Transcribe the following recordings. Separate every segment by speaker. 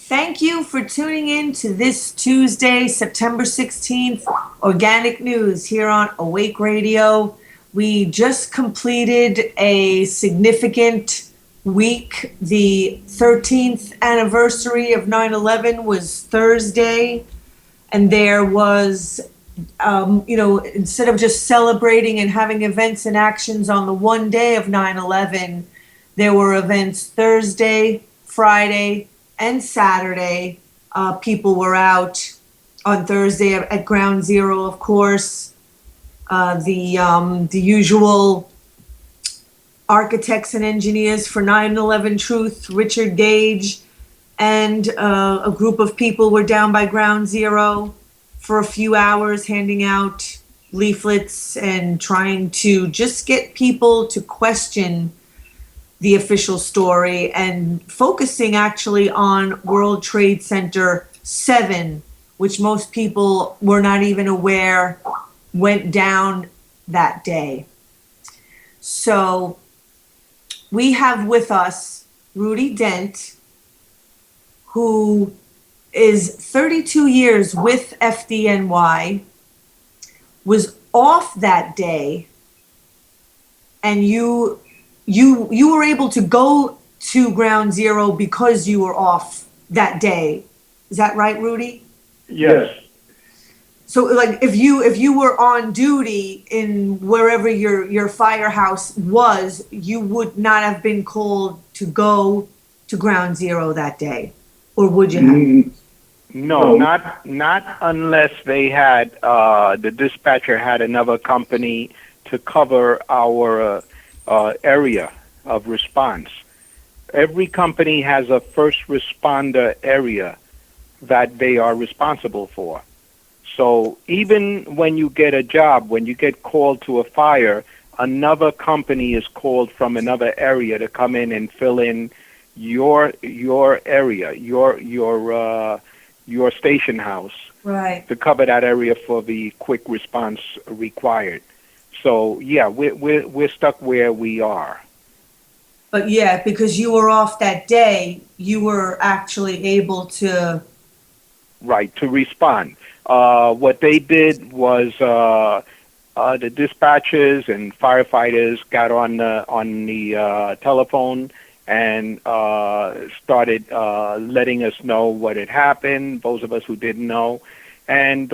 Speaker 1: Thank you for tuning in to this Tuesday, September 16th, Organic News here on Awake Radio. We just completed a significant week. The 13th anniversary of 9/11 was Thursday, and there was, instead of just celebrating and having events and actions on the one day of 9/11, there were events Thursday, Friday, and Saturday. People were out on Thursday at Ground Zero, of course. The usual architects and engineers for 9/11 Truth, Richard Gage, and a group of people were down by Ground Zero for a few hours handing out leaflets and trying to just get people to question the official story and focusing actually on World Trade Center 7, which most people were not even aware went down that day. So we have with us Rudy Dent, who is 32 years with FDNY, was off that day, and you were able to go to Ground Zero because you were off that day. Is that right, Rudy?
Speaker 2: Yes.
Speaker 1: So, like, if you were on duty in wherever your firehouse was, you would not have been called to go to Ground Zero that day, or would you have?
Speaker 2: No, not unless they had the dispatcher had another company to cover our area of response. Every company has a first responder area that they are responsible for. So even when you get a job, when you get called to a fire, another company is called from another area to come in and fill in your area, your station house,
Speaker 1: Right,
Speaker 2: to cover that area for the quick response required. So yeah, we're stuck where we are.
Speaker 1: but yeah, because you were off that day, you were actually able to.
Speaker 2: Right, to respond. What they did was the dispatchers and firefighters got on the telephone and started letting us know what had happened. Those of us who didn't know, and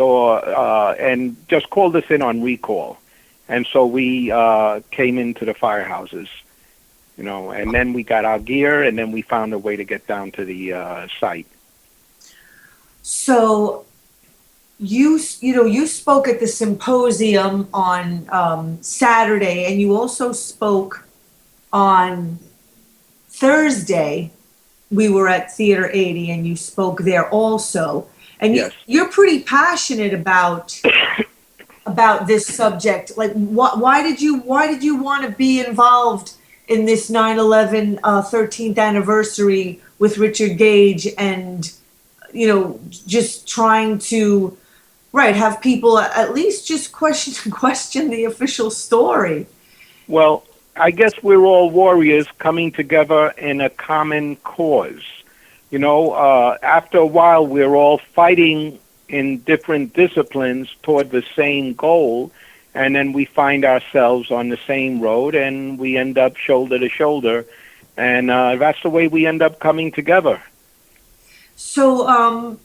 Speaker 2: just called us in on recall. And so we came into the firehouses, and then we got our gear, and then we found a way to get down to the site.
Speaker 1: So you spoke at the symposium on Saturday, and you also spoke on Thursday. We were at Theater 80, and you spoke there also. And
Speaker 2: Yes.
Speaker 1: you're pretty passionate about this subject. Like, why did you want to be involved in this 9/11 13th anniversary with Richard Gage, and just trying to have people at least just question the official story?
Speaker 2: Well, I guess we're all warriors coming together in a common cause. After a while, we're all fighting in different disciplines toward the same goal, and then we find ourselves on the same road, and we end up shoulder to shoulder, and that's the way we end up coming together.
Speaker 1: So,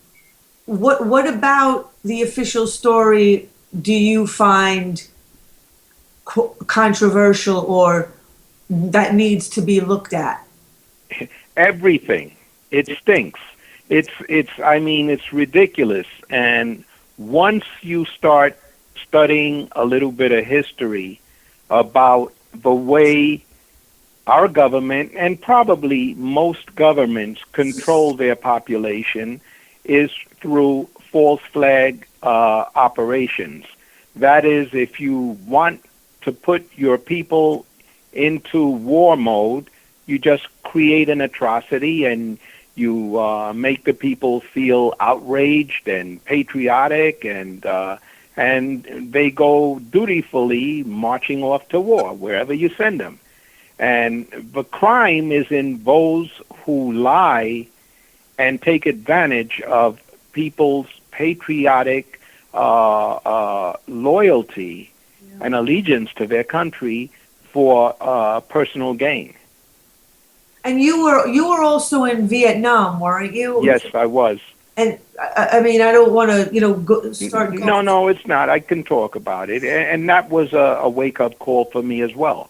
Speaker 1: what about the official story do you find controversial or that needs to be looked at?
Speaker 2: Everything. It stinks. It's ridiculous. And once you start studying a little bit of history about the way our government, and probably most governments, control their population, is through false flag operations. That is, if you want to put your people into war mode, you just create an atrocity and you make the people feel outraged and patriotic, and they go dutifully marching off to war wherever you send them. And the crime is in those who lie and take advantage of people's patriotic loyalty and allegiance to their country for personal gain.
Speaker 1: And you were also in Vietnam, weren't you?
Speaker 2: Yes, I was.
Speaker 1: And I mean, I don't want to, start going.
Speaker 2: No, it's not. I can talk about it. And that was a wake-up call for me as well.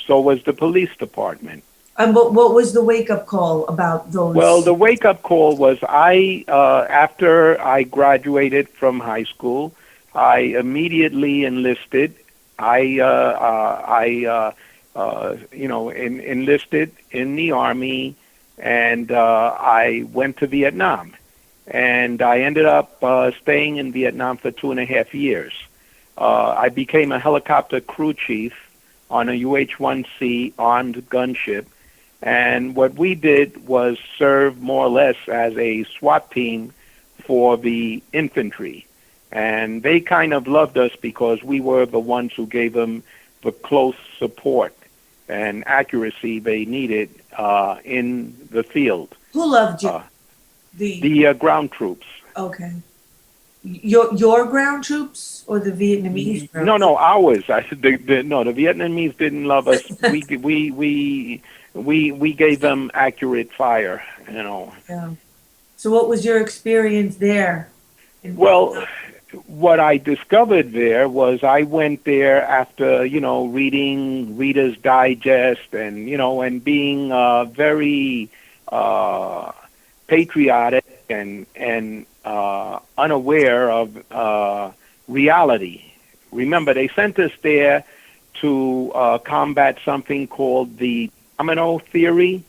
Speaker 2: So was the police department.
Speaker 1: And what was the wake-up call about those?
Speaker 2: Well, the wake-up call was after I graduated from high school, I immediately enlisted. Enlisted in the Army, and I went to Vietnam. And I ended up staying in Vietnam for 2.5 years. I became a helicopter crew chief on a UH-1C armed gunship. And what we did was serve more or less as a SWAT team for the infantry. And they kind of loved us because we were the ones who gave them the close support and accuracy they needed in the field.
Speaker 1: Who loved you?
Speaker 2: The ground troops.
Speaker 1: Okay. Your ground troops or the Vietnamese ground troops?
Speaker 2: No, ours. The Vietnamese didn't love us. we gave them accurate fire,
Speaker 1: Yeah. So what was your experience there?
Speaker 2: Well, what I discovered there was I went there after, reading Reader's Digest and being very patriotic and unaware of reality. Remember, they sent us there to combat something called the domino theory,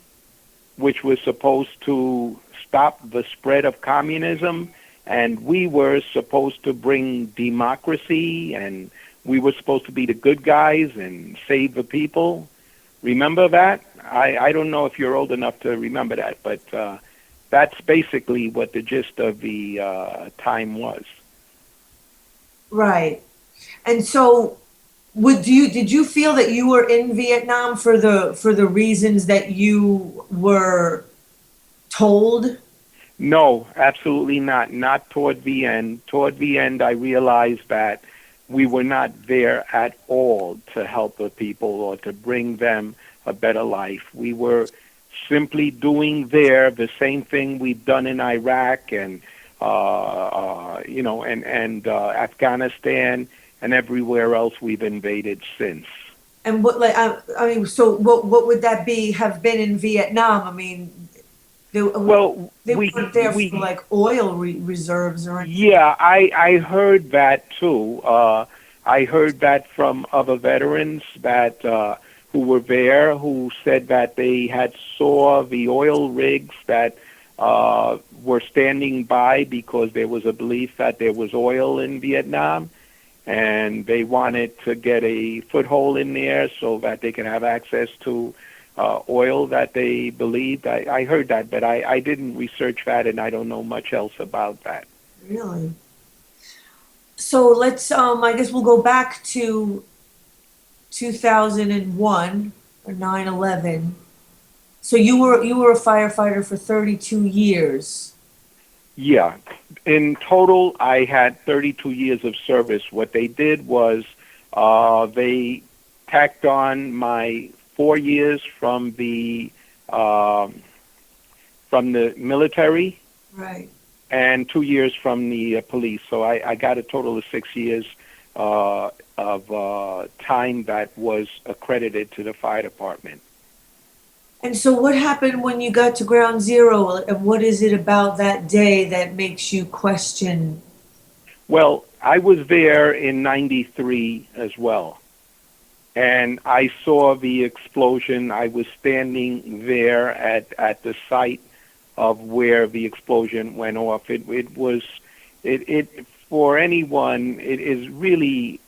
Speaker 2: which was supposed to stop the spread of communism. And we were supposed to bring democracy, and we were supposed to be the good guys and save the people. Remember that? I don't know if you're old enough to remember that, but that's basically what the gist of the time was.
Speaker 1: Right. And so did you feel that you were in Vietnam for the reasons that you were told?
Speaker 2: No, absolutely not. Not toward the end. Toward the end, I realized that we were not there at all to help the people or to bring them a better life. We were simply doing there the same thing we've done in Iraq and Afghanistan and everywhere else we've invaded since.
Speaker 1: And so what would that have been in Vietnam? I mean, they weren't there for like oil reserves or anything.
Speaker 2: Yeah, I heard that too. I heard that from other veterans that who were there, who said that they had saw the oil rigs that were standing by because there was a belief that there was oil in Vietnam, and they wanted to get a foothold in there so that they could have access to oil that they believed. I heard that, but I didn't research that, and I don't know much else about that.
Speaker 1: Really? So let's, I guess we'll go back to 2001 or 9/11. So you were a firefighter for 32 years.
Speaker 2: Yeah. In total, I had 32 years of service. What they did was they tacked on my 4 years from the military,
Speaker 1: right,
Speaker 2: and 2 years from the police. So I got a total of 6 years of time that was accredited to the fire department.
Speaker 1: And so what happened when you got to Ground Zero, and what is it about that day that makes you question?
Speaker 2: Well, I was there in '93 as well, and I saw the explosion. I was standing there at the site of where the explosion went off. It for anyone, it is really,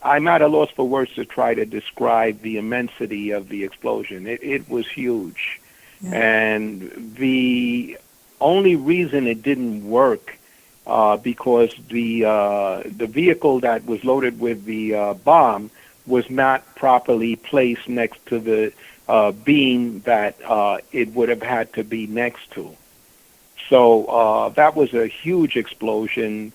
Speaker 2: I'm at a loss for words to try to describe the immensity of the explosion. It was huge. Yeah. And the only reason it didn't work, because the vehicle that was loaded with the bomb was not properly placed next to the beam that it would have had to be next to. So that was a huge explosion.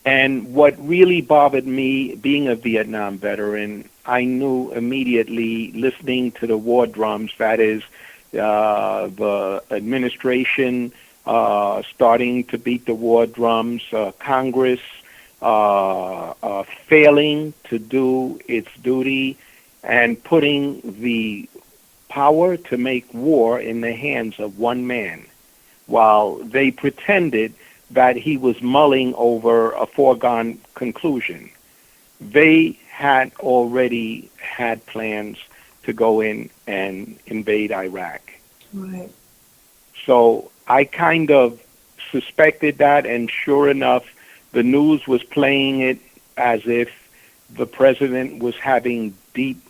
Speaker 2: And what really bothered me, being a Vietnam veteran, I knew immediately, listening to the war drums, that is, the administration starting to beat the war drums, Congress failing to do its duty, and putting the power to make war in the hands of one man, while they pretended that he was mulling over a foregone conclusion. They had already had plans to go in and invade Iraq.
Speaker 1: Right.
Speaker 2: So I kind of suspected that, and sure enough, the news was playing it as if the president was having deep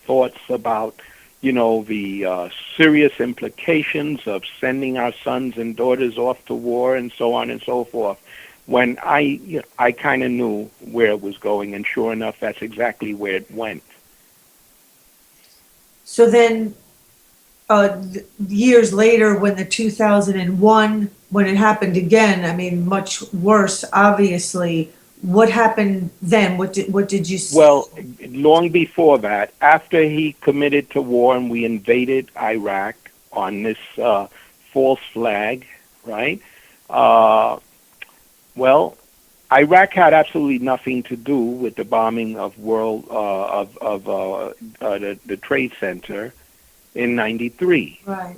Speaker 2: thoughts about, the serious implications of sending our sons and daughters off to war and so on and so forth. When I kind of knew where it was going, and sure enough, that's exactly where it went.
Speaker 1: So then, years later, when the 2001, when it happened again, I mean, much worse, obviously. What happened then? What did you see?
Speaker 2: Well, long before that, after he committed to war and we invaded Iraq on this false flag, right? Well, Iraq had absolutely nothing to do with the bombing of the Trade Center in '93.
Speaker 1: Right.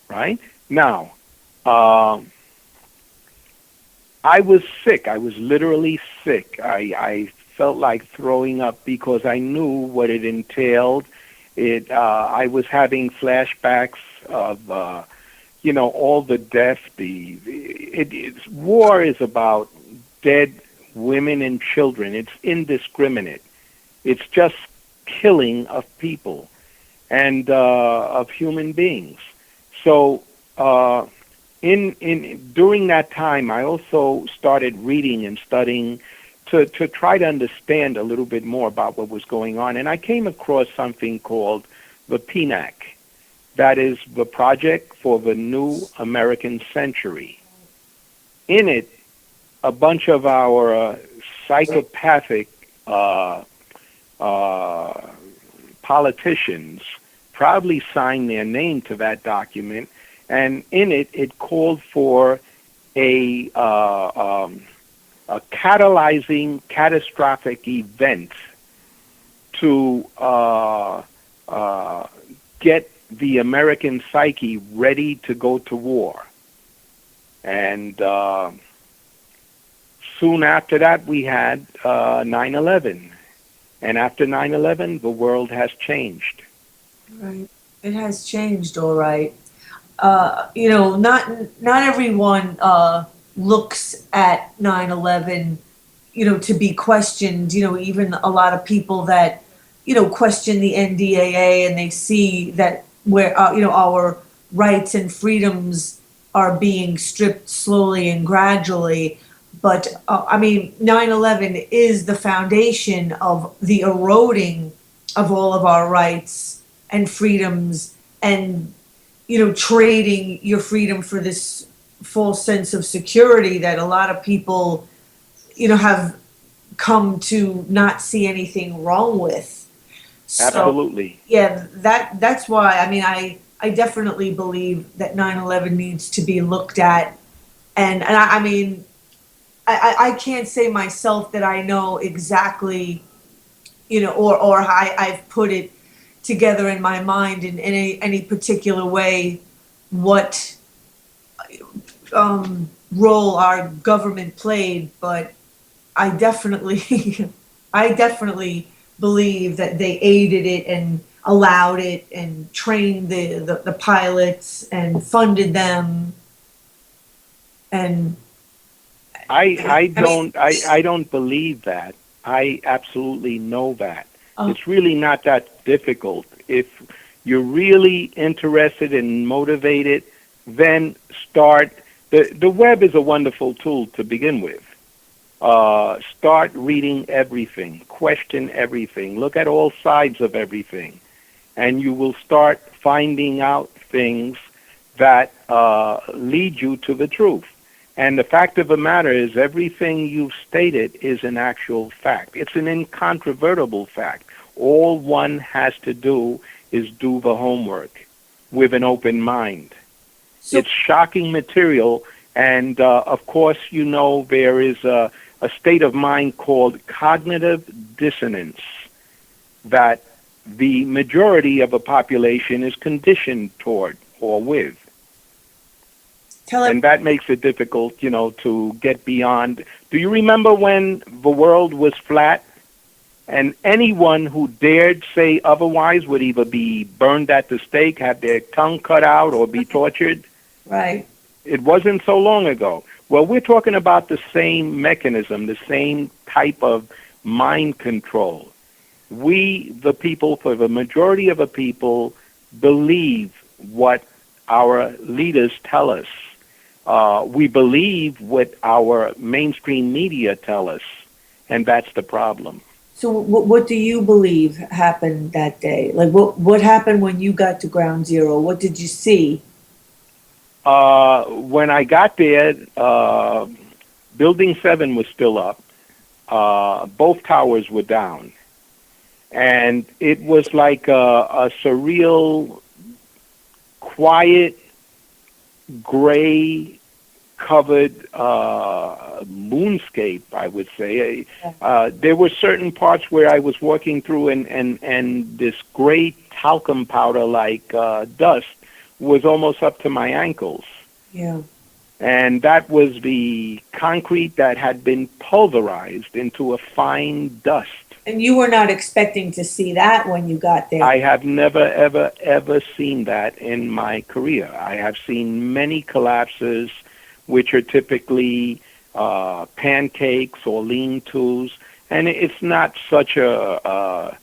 Speaker 2: Right? Now, I was sick. I was literally sick. I felt like throwing up because I knew what it entailed. I was having flashbacks of, all the death. War is about dead women and children. It's indiscriminate. It's just killing of people and of human beings. So, during that time, I also started reading and studying to try to understand a little bit more about what was going on. And I came across something called the PNAC. That is the Project for the New American Century. In it, a bunch of our psychopathic politicians proudly signed their name to that document. And in it, it called for a catalyzing catastrophic event to get the American psyche ready to go to war. And soon after that, we had 9/11. And after 9/11, the world has changed.
Speaker 1: Right. It has changed, all right. Not everyone looks at 9/11, to be questioned. Even a lot of people that, question the NDAA, and they see that where, our rights and freedoms are being stripped slowly and gradually. But 9/11 is the foundation of the eroding of all of our rights and freedoms, and trading your freedom for this false sense of security that a lot of people, have come to not see anything wrong with. So,
Speaker 2: Absolutely.
Speaker 1: yeah, that's why, I definitely believe that 9/11 needs to be looked at. And I can't say myself that I know exactly, or I've put it together in my mind in any particular way what role our government played, but I definitely believe that they aided it and allowed it and trained the pilots and funded them. And
Speaker 2: I don't believe that. I absolutely know that. It's really not that difficult. If you're really interested and motivated, then start. The web is a wonderful tool to begin with. Start reading everything, question everything, look at all sides of everything, and you will start finding out things that lead you to the truth. And the fact of the matter is, everything you've stated is an actual fact. It's an incontrovertible fact. All one has to do is do the homework with an open mind.
Speaker 1: So,
Speaker 2: It's shocking material, and of course, you know, there is a state of mind called cognitive dissonance that the majority of a population is conditioned toward or with.
Speaker 1: tell
Speaker 2: And
Speaker 1: it.
Speaker 2: that makes it difficult, you know, to get beyond. Do you remember when the world was flat? And anyone who dared say otherwise would either be burned at the stake, have their tongue cut out, or be tortured?
Speaker 1: Right.
Speaker 2: It wasn't so long ago. Well, we're talking about the same mechanism, the same type of mind control. We, the people, for the majority of the people, believe what our leaders tell us. We believe what our mainstream media tell us, and that's the problem.
Speaker 1: So what do you believe happened that day? Like what happened when you got to ground zero? What did you see?
Speaker 2: When I got there, Building 7 was still up. Both towers were down. And it was like a surreal, quiet, gray covered moonscape, I would say. There were certain parts where I was walking through, and this gray talcum powder like dust was almost up to my ankles.
Speaker 1: Yeah.
Speaker 2: And that was the concrete that had been pulverized into a fine dust.
Speaker 1: And you were not expecting to see that when you got there.
Speaker 2: I have never, ever, ever seen that in my career. I have seen many collapses, which are typically pancakes or lean-tos, and it's not such a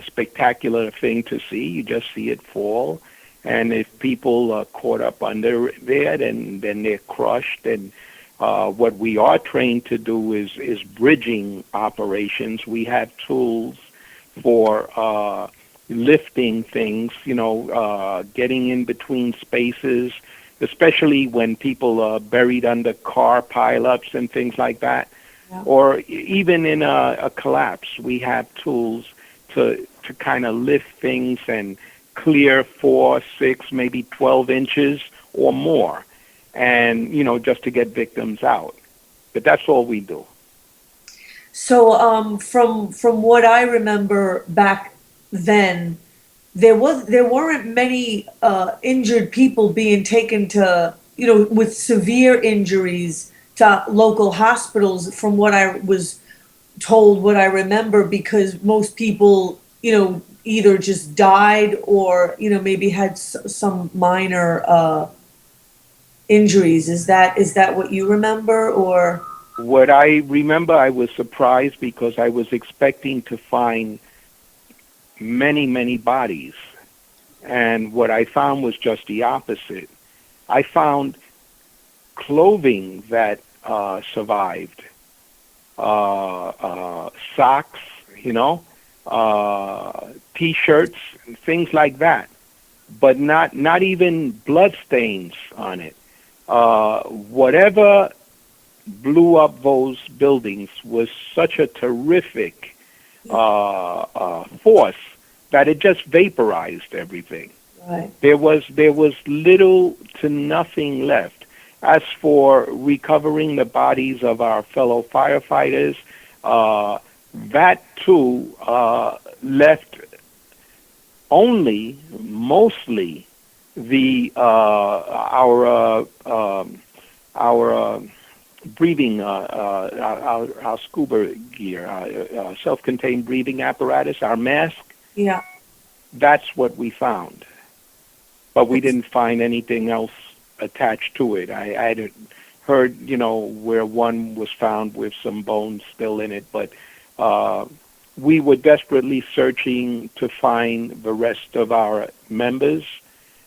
Speaker 2: spectacular thing to see. You just see it fall, and if people are caught up under there, then they're crushed. And what we are trained to do is bridging operations. We have tools for lifting things, getting in between spaces, especially when people are buried under car pileups and things like that.
Speaker 1: Yeah.
Speaker 2: Or even in a collapse, we have tools to kind of lift things and clear 4, 6, maybe 12 inches or more, and just to get victims out. But that's all we do.
Speaker 1: So from what I remember back then, there weren't many injured people being taken to, with severe injuries to local hospitals, from what I was told, what I remember, because most people, either just died or, maybe had some minor injuries. Is that what you remember? Or
Speaker 2: What I remember, I was surprised because I was expecting to find many, many bodies. And what I found was just the opposite. I found clothing that survived, socks, T-shirts, and things like that, but not even blood stains on it. Whatever blew up those buildings was such a terrific force that it just vaporized everything.
Speaker 1: right.
Speaker 2: There was little to nothing left. As for recovering the bodies of our fellow firefighters, that too left only mostly the our breathing, our scuba gear, self-contained breathing apparatus, our mask.
Speaker 1: Yeah.
Speaker 2: That's what we found, but we didn't find anything else attached to it. I had heard, where one was found with some bones still in it, but we were desperately searching to find the rest of our members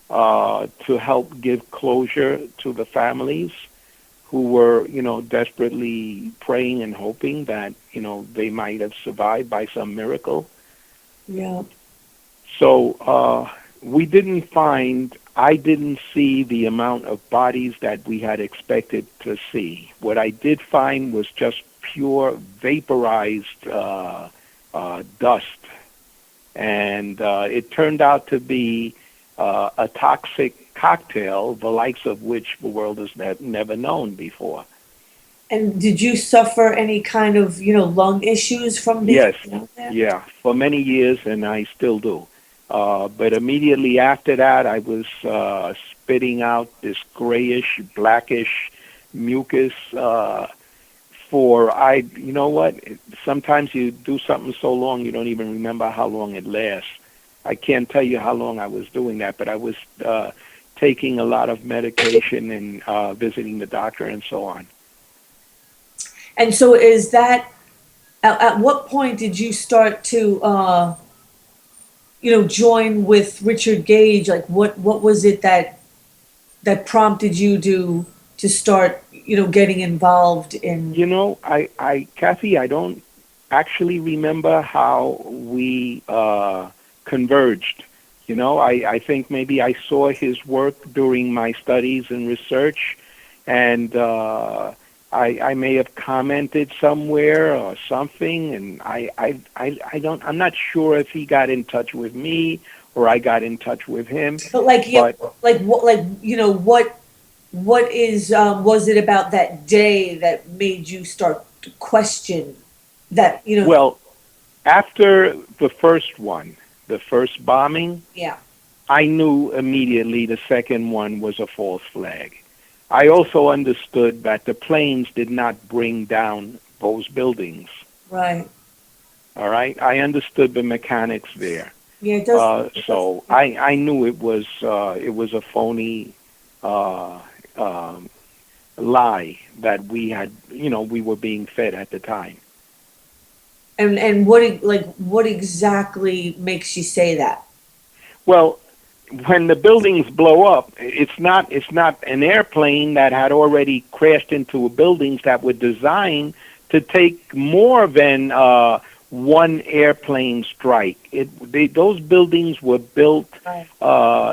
Speaker 2: to help give closure to the families who were, desperately praying and hoping that, they might have survived by some miracle.
Speaker 1: Yeah.
Speaker 2: So I didn't see the amount of bodies that we had expected to see. What I did find was just pure vaporized dust. And it turned out to be a toxic cocktail, the likes of which the world has never known before.
Speaker 1: And did you suffer any kind of, lung issues from being
Speaker 2: Yes,
Speaker 1: out there?
Speaker 2: yeah, for many years, and I still do. But immediately after that, I was spitting out this grayish, blackish mucus. You know what? Sometimes you do something so long you don't even remember how long it lasts. I can't tell you how long I was doing that, but I was taking a lot of medication and visiting the doctor and so on.
Speaker 1: And so is that, at what point did you start to, join with Richard Gage? Like, what was it that prompted you to start, getting involved in?
Speaker 2: Kathy, I don't actually remember how we converged. I think maybe I saw his work during my studies and research, and I may have commented somewhere or something, and I'm not sure if he got in touch with me or I got in touch with him.
Speaker 1: But what is was it about that day that made you start to question that,
Speaker 2: Well, after the first one, the first bombing,
Speaker 1: yeah.
Speaker 2: I knew immediately the second one was a false flag. I also understood that the planes did not bring down those buildings.
Speaker 1: Right.
Speaker 2: All right? I understood the mechanics there.
Speaker 1: Yeah, it does.
Speaker 2: So I knew it was a phony lie that we had, we were being fed at the time.
Speaker 1: And what exactly makes you say that?
Speaker 2: Well, when the buildings blow up, it's not an airplane that had already crashed into buildings that were designed to take more than one airplane strike. Those buildings were built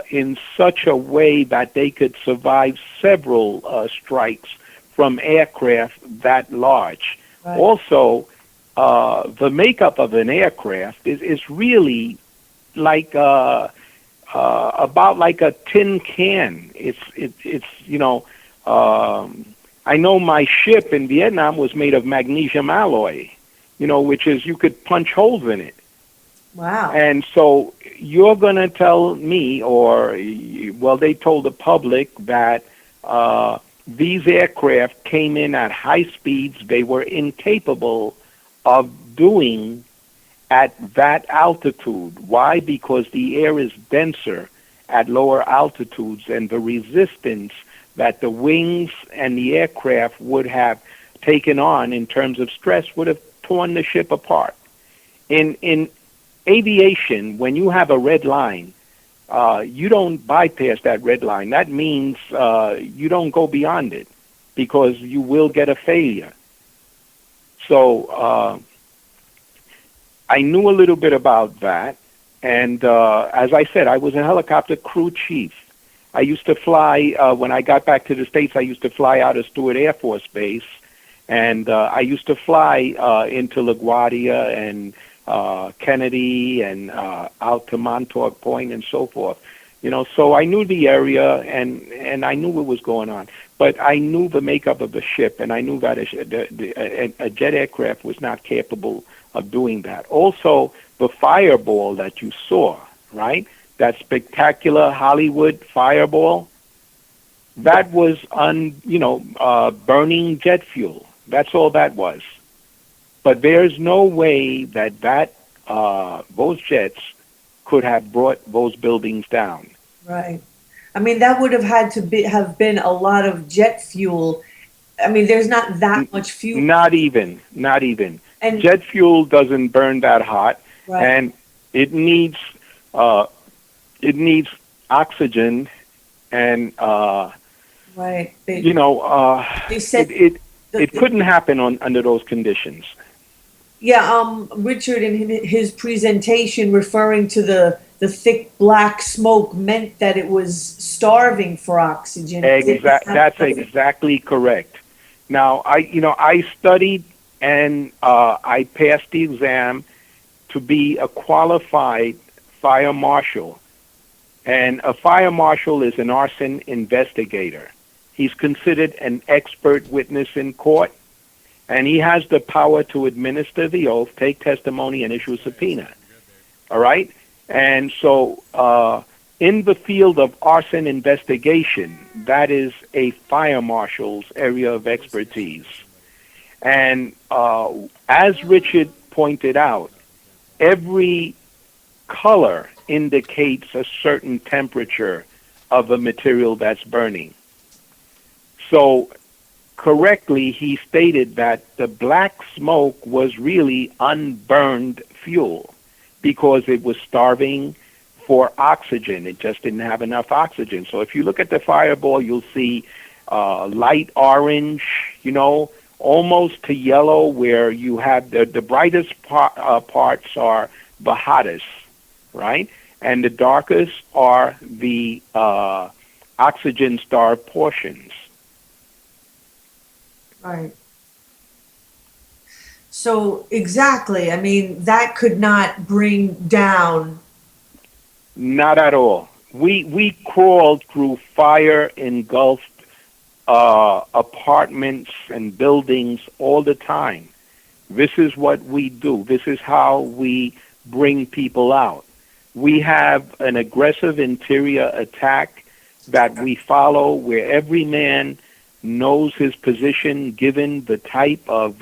Speaker 2: in such a way that they could survive several strikes from aircraft that large.
Speaker 1: Right.
Speaker 2: Also, the makeup of an aircraft is really like about like a tin can. I know my ship in Vietnam was made of magnesium alloy, which is you could punch holes in it.
Speaker 1: Wow.
Speaker 2: And so you're going to tell me, they told the public that these aircraft came in at high speeds they were incapable of doing at that altitude. Why? Because the air is denser at lower altitudes, and the resistance that the wings and the aircraft would have taken on in terms of stress would have torn the ship apart. In aviation, when you have a red line, you don't bypass that red line. That means you don't go beyond it because you will get a failure. So I knew a little bit about that, and as I said, I was a helicopter crew chief. I used to fly, when I got back to the States, I used to fly out of Stewart Air Force Base, and I used to fly into LaGuardia and Kennedy and out to Montauk Point and so forth. So I knew the area, and I knew what was going on. But I knew the makeup of the ship, and I knew that a jet aircraft was not capable of doing that. Also, the fireball that you saw, right? That spectacular Hollywood fireball, that was burning jet fuel. That's all that was. But there's no way that those jets could have brought those buildings down.
Speaker 1: Right. I mean, that would have had to have been a lot of jet fuel. I mean, there's not that much fuel.
Speaker 2: Not even. And jet fuel doesn't burn that hot, right. And it needs oxygen and
Speaker 1: Right.
Speaker 2: You know,
Speaker 1: They said
Speaker 2: it couldn't happen under those conditions.
Speaker 1: Yeah, Richard in his presentation referring to the thick black smoke meant that it was starving for oxygen.
Speaker 2: That's exactly correct. Now, I studied and I passed the exam to be a qualified fire marshal. And a fire marshal is an arson investigator. He's considered an expert witness in court, and he has the power to administer the oath, take testimony, and issue a subpoena. All right? And so in the field of arson investigation, that is a fire marshal's area of expertise. And as Richard pointed out, every color indicates a certain temperature of a material that's burning. So correctly, he stated that the black smoke was really unburned fuel because it was starving for oxygen. It just didn't have enough oxygen. So if you look at the fireball, you'll see light orange, almost to yellow, where you have the brightest parts are the hottest, right? And the darkest are the oxygen-starved portions.
Speaker 1: Right. So exactly, I mean, that could not bring down.
Speaker 2: Not at all. We crawled through fire engulfed apartments and buildings all the time. This is what we do. This is how we bring people out. We have an aggressive interior attack that we follow, where every man knows his position given the type of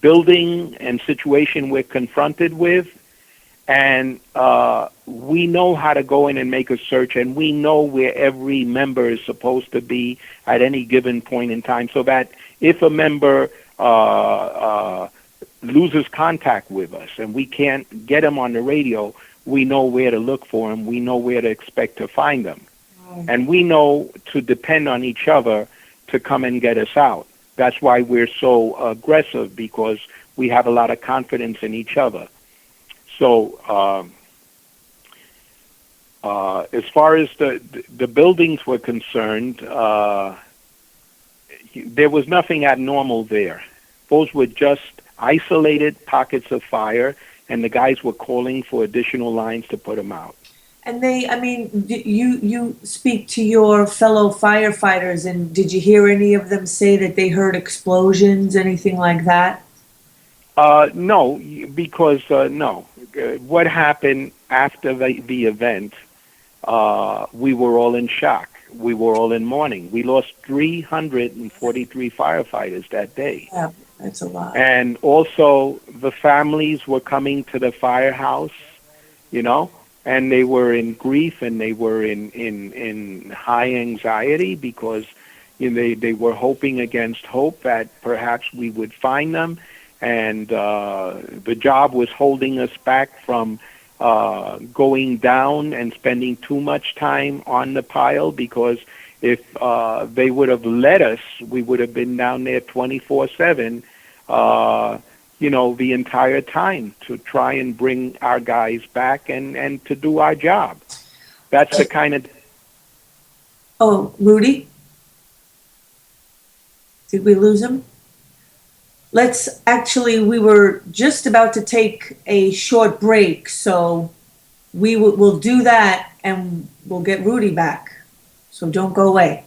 Speaker 2: building and situation we're confronted with. And we know how to go in and make a search, and we know where every member is supposed to be at any given point in time, so that if a member loses contact with us and we can't get him on the radio, we know where to look for him. We know where to expect to find him. And we know to depend on each other to come and get us out. That's why we're so aggressive, because we have a lot of confidence in each other. So as far as the buildings were concerned, there was nothing abnormal there. Those were just isolated pockets of fire, and the guys were calling for additional lines to put them out.
Speaker 1: And you speak to your fellow firefighters, and did you hear any of them say that they heard explosions, anything like that?
Speaker 2: No, because no. What happened after the event, we were all in shock. We were all in mourning. We lost 343 firefighters that day.
Speaker 1: Yeah, that's a lot.
Speaker 2: And also the families were coming to the firehouse, and they were in grief, and they were in high anxiety, because they were hoping against hope that perhaps we would find them. And the job was holding us back from going down and spending too much time on the pile, because if they would have let us, we would have been down there 24/7, the entire time, to try and bring our guys back and to do our job. That's the kind of...
Speaker 1: Oh, Rudy? Did we lose him? We were just about to take a short break, so we'll do that, and we'll get Rudy back. So don't go away.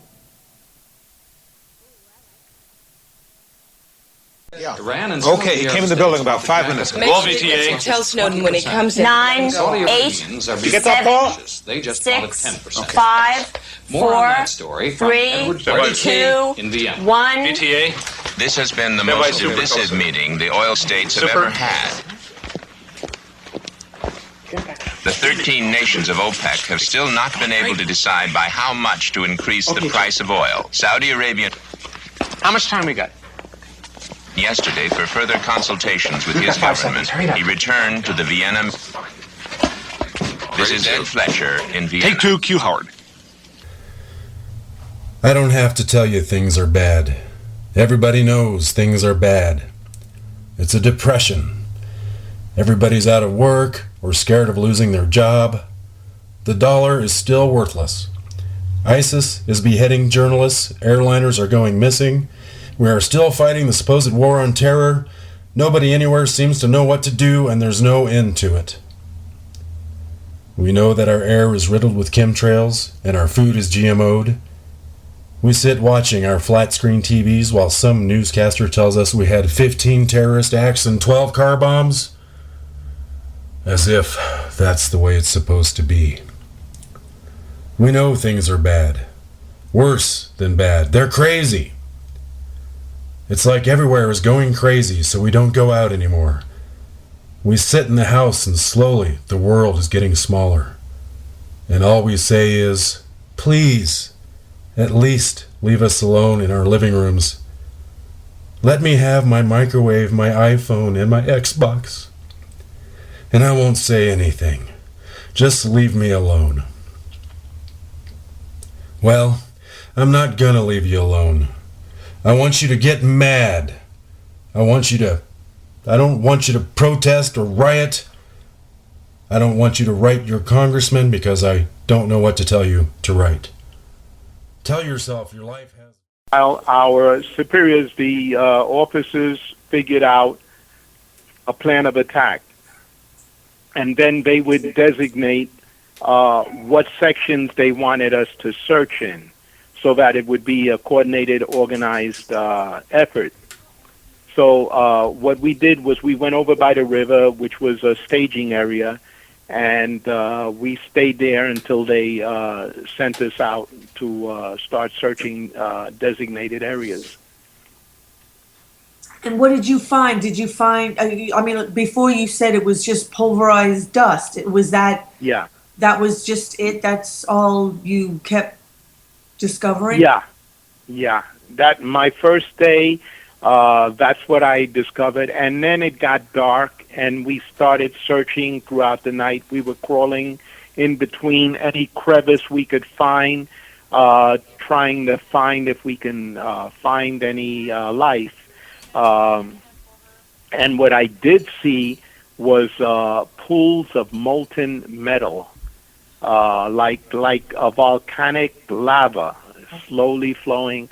Speaker 3: Yeah.
Speaker 4: Okay, he came in the building about 5 minutes ago.
Speaker 3: Well, VTA.
Speaker 5: Tell Snowden when he comes in.
Speaker 4: 8,
Speaker 5: 9,
Speaker 4: 7,
Speaker 5: 6, 5, 4, 3, 2, 1.
Speaker 3: VTA.
Speaker 6: This has been the most divisive meeting the oil states have ever had. The 13 nations of OPEC have still not been able to decide by how much to increase the price of oil. Saudi Arabia...
Speaker 4: How much time we got?
Speaker 6: Yesterday, for further consultations with his government, he returned to the Vienna... This is Ed Fletcher in Vienna.
Speaker 4: Take 2, Q Howard.
Speaker 3: I don't have to tell you things are bad. Everybody knows things are bad. It's a depression. Everybody's out of work or scared of losing their job. The dollar is still worthless. ISIS is beheading journalists. Airliners are going missing. We are still fighting the supposed war on terror. Nobody anywhere seems to know what to do, and there's no end to it. We know that our air is riddled with chemtrails, and our food is GMO'd. We sit watching our flat-screen TVs while some newscaster tells us we had 15 terrorist acts and 12 car bombs. As if that's the way it's supposed to be. We know things are bad. Worse than bad. They're crazy. It's like everywhere is going crazy, so we don't go out anymore. We sit in the house and slowly the world is getting smaller. And all we say is, please, at least leave us alone in our living rooms. Let me have my microwave, my iPhone, and my Xbox. And I won't say anything. Just leave me alone. Well, I'm not gonna leave you alone. I want you to get mad. I don't want you to protest or riot. I don't want you to write your congressman because I don't know what to tell you to write. Tell yourself your life has...
Speaker 2: Our superiors, the officers, figured out a plan of attack. And then they would designate what sections they wanted us to search in so that it would be a coordinated, organized effort. So what we did was we went over by the river, which was a staging area, and we stayed there until they sent us out to start searching designated areas.
Speaker 1: And what did you find? Did you find, I mean, before you said it was just pulverized dust. Was that...
Speaker 2: Yeah.
Speaker 1: That was just it? That's all you kept discovering?
Speaker 2: Yeah. That my first day, that's what I discovered. And then it got dark, and we started searching throughout the night. We were crawling in between any crevice we could find, trying to find if we can find any life. And what I did see was pools of molten metal, like a volcanic lava, slowly flowing,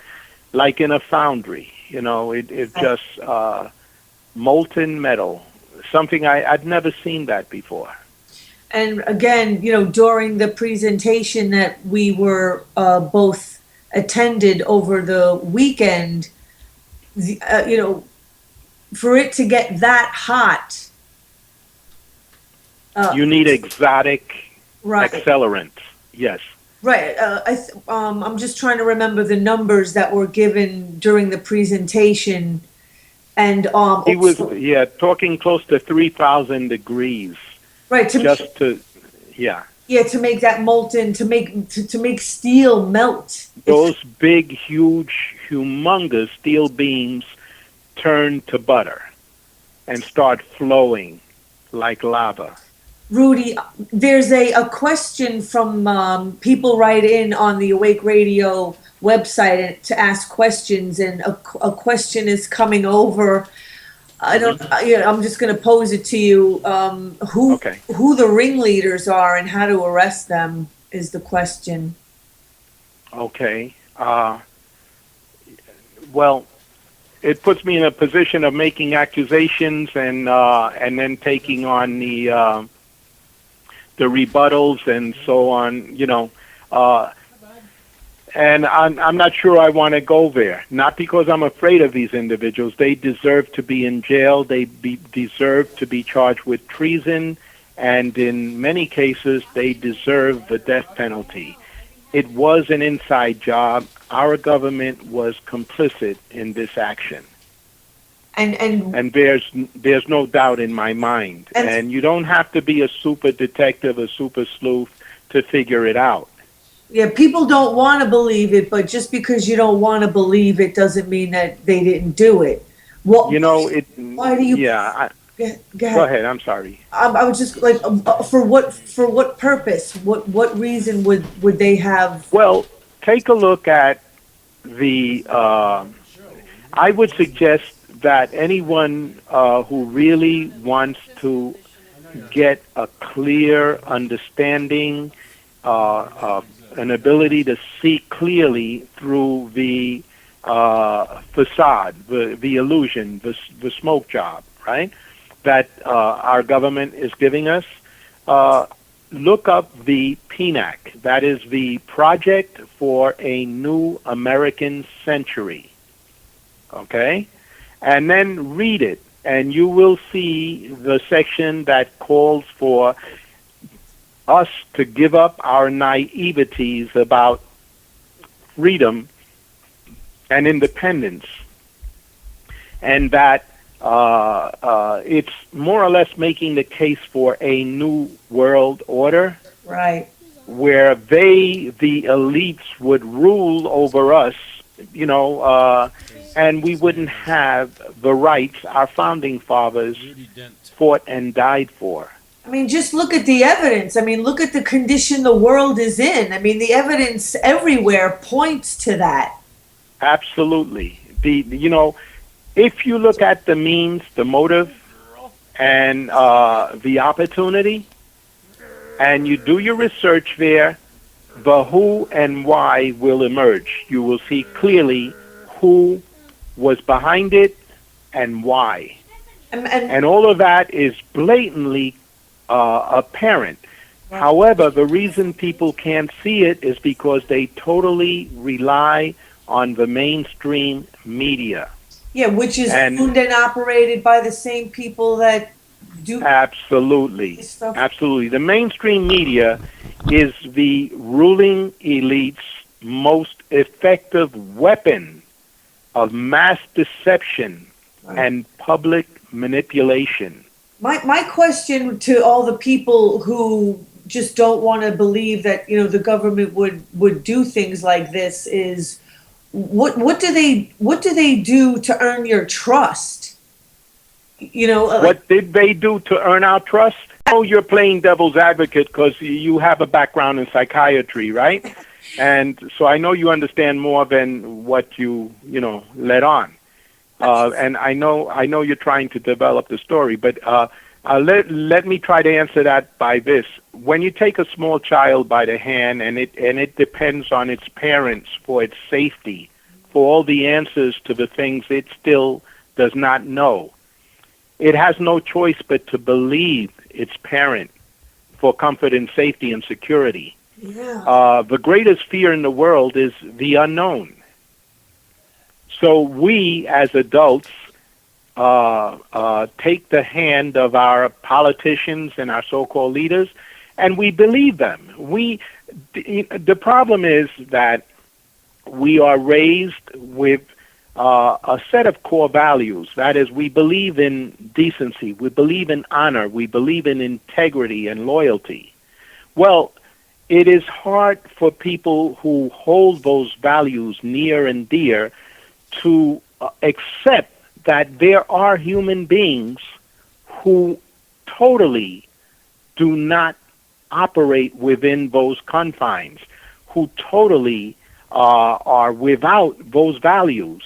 Speaker 2: like in a foundry. You know, it just molten metal, something I'd never seen that before.
Speaker 1: And again, you know, during the presentation that we were both attended over the weekend, you know, for it to get that hot,
Speaker 2: you need exotic
Speaker 1: right.
Speaker 2: accelerants. Yes.
Speaker 1: Right. I'm just trying to remember the numbers that were given during the presentation, and
Speaker 2: he was talking close to 3,000 degrees.
Speaker 1: Right.
Speaker 2: To
Speaker 1: make that molten, to make steel melt.
Speaker 2: Those big, huge, humongous steel beams turn to butter and start flowing like lava.
Speaker 1: Rudy, there's a question from people write in on the Awake Radio website to ask questions, and a question is coming over. I'm just going to pose it to you. Who the ringleaders are and how to arrest them is the question.
Speaker 2: Okay. Well, it puts me in a position of making accusations and then taking on the rebuttals and so on, you know, and I'm not sure I want to go there. Not because I'm afraid of these individuals. They deserve to be in jail. They deserve to be charged with treason, and in many cases, they deserve the death penalty. It was an inside job. Our government was complicit in this action. And there's no doubt in my mind. And you don't have to be a super detective, a super sleuth to figure it out.
Speaker 1: Yeah, people don't want to believe it, but just because you don't want to believe it doesn't mean that they didn't do it. What,
Speaker 2: you know,
Speaker 1: why do you?
Speaker 2: Yeah.
Speaker 1: Go ahead.
Speaker 2: Go ahead. I'm sorry.
Speaker 1: I was just like, for what purpose? What reason would they have?
Speaker 2: Well, take a look at the I would suggest that anyone who really wants to get a clear understanding, an ability to see clearly through the facade, the illusion, the smoke job, right, that our government is giving us, look up the PNAC. That is the Project for a New American Century. Okay? And then read it, and you will see the section that calls for us to give up our naiveties about freedom and independence, and that it's more or less making the case for a new world order,
Speaker 1: Right.
Speaker 2: where the elites, would rule over us, and we wouldn't have the rights our founding fathers fought and died for.
Speaker 1: I mean, just look at the evidence. I mean, look at the condition the world is in. I mean, the evidence everywhere points to that.
Speaker 2: Absolutely. If you look at the means, the motive, and the opportunity, and you do your research there, the who and why will emerge. You will see clearly who was behind it and why. And all of that is blatantly apparent. However, the reason people can't see it is because they totally rely on the mainstream media.
Speaker 1: Yeah, which is owned and operated by the same people that do.
Speaker 2: Absolutely.
Speaker 1: Stuff.
Speaker 2: Absolutely. The mainstream media is the ruling elite's most effective weapon of mass deception and public manipulation.
Speaker 1: My question to all the people who just don't want to believe that the government would do things like this is, what do they do to earn your trust?
Speaker 2: What did they do to earn our trust? Oh, you're playing devil's advocate because you have a background in psychiatry, right? And so I know you understand more than what you let on. And I know you're trying to develop the story, but let me try to answer that by this. When you take a small child by the hand and it depends on its parents for its safety, for all the answers to the things it still does not know, it has no choice but to believe its parent for comfort and safety and security.
Speaker 1: Yeah.
Speaker 2: The greatest fear in the world is the unknown. So we, as adults, take the hand of our politicians and our so-called leaders, and we believe them. The problem is that we are raised with a set of core values. That is, we believe in decency, we believe in honor, we believe in integrity and loyalty. Well, it is hard for people who hold those values near and dear to accept that there are human beings who totally do not operate within those confines, who totally are without those values,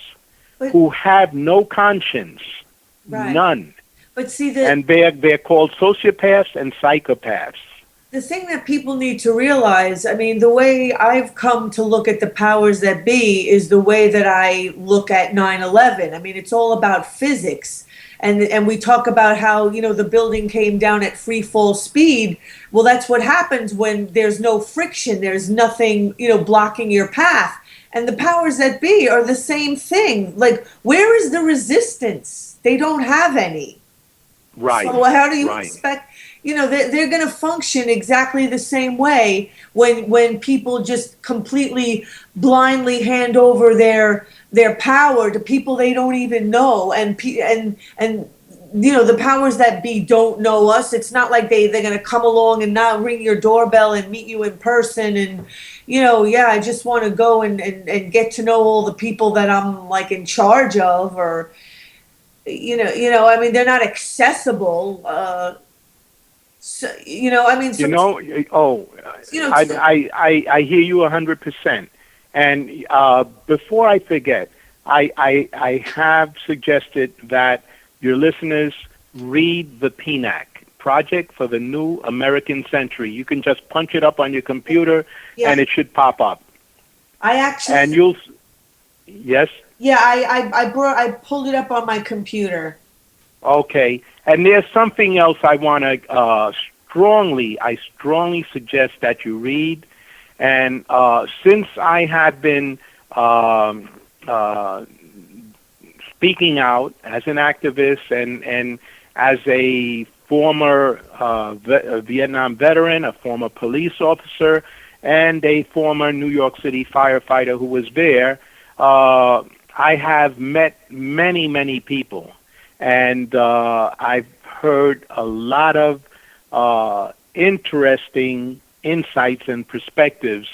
Speaker 2: who have no conscience, none.
Speaker 1: But see,
Speaker 2: and they're called sociopaths and psychopaths.
Speaker 1: The thing that people need to realize, I mean, the way I've come to look at the powers that be is the way that I look at 9/11. I mean, it's all about physics. And we talk about how, the building came down at free fall speed. Well, that's what happens when there's no friction. There's nothing, blocking your path. And the powers that be are the same thing. Like, where is the resistance? They don't have any.
Speaker 2: Right.
Speaker 1: So how do you expect, they're going to function exactly the same way when people just completely blindly hand over their power to people they don't even know, and the powers that be don't know us. It's not like they're going to come along and not ring your doorbell and meet you in person and I just want to go and get to know all the people that I'm like in charge of, or I mean, they're not accessible. So, I mean,
Speaker 2: I hear you 100%. And before I forget, I have suggested that your listeners read the PNAC, Project for the New American Century. You can just punch it up on your computer, and it should pop up.
Speaker 1: I actually.
Speaker 2: And you'll. Yes.
Speaker 1: Yeah, I pulled it up on my computer.
Speaker 2: Okay, and there's something else I want to strongly suggest that you read. And since I have been speaking out as an activist and as a former Vietnam veteran, a former police officer, and a former New York City firefighter who was there, I have met many people. And I've heard a lot of interesting insights and perspectives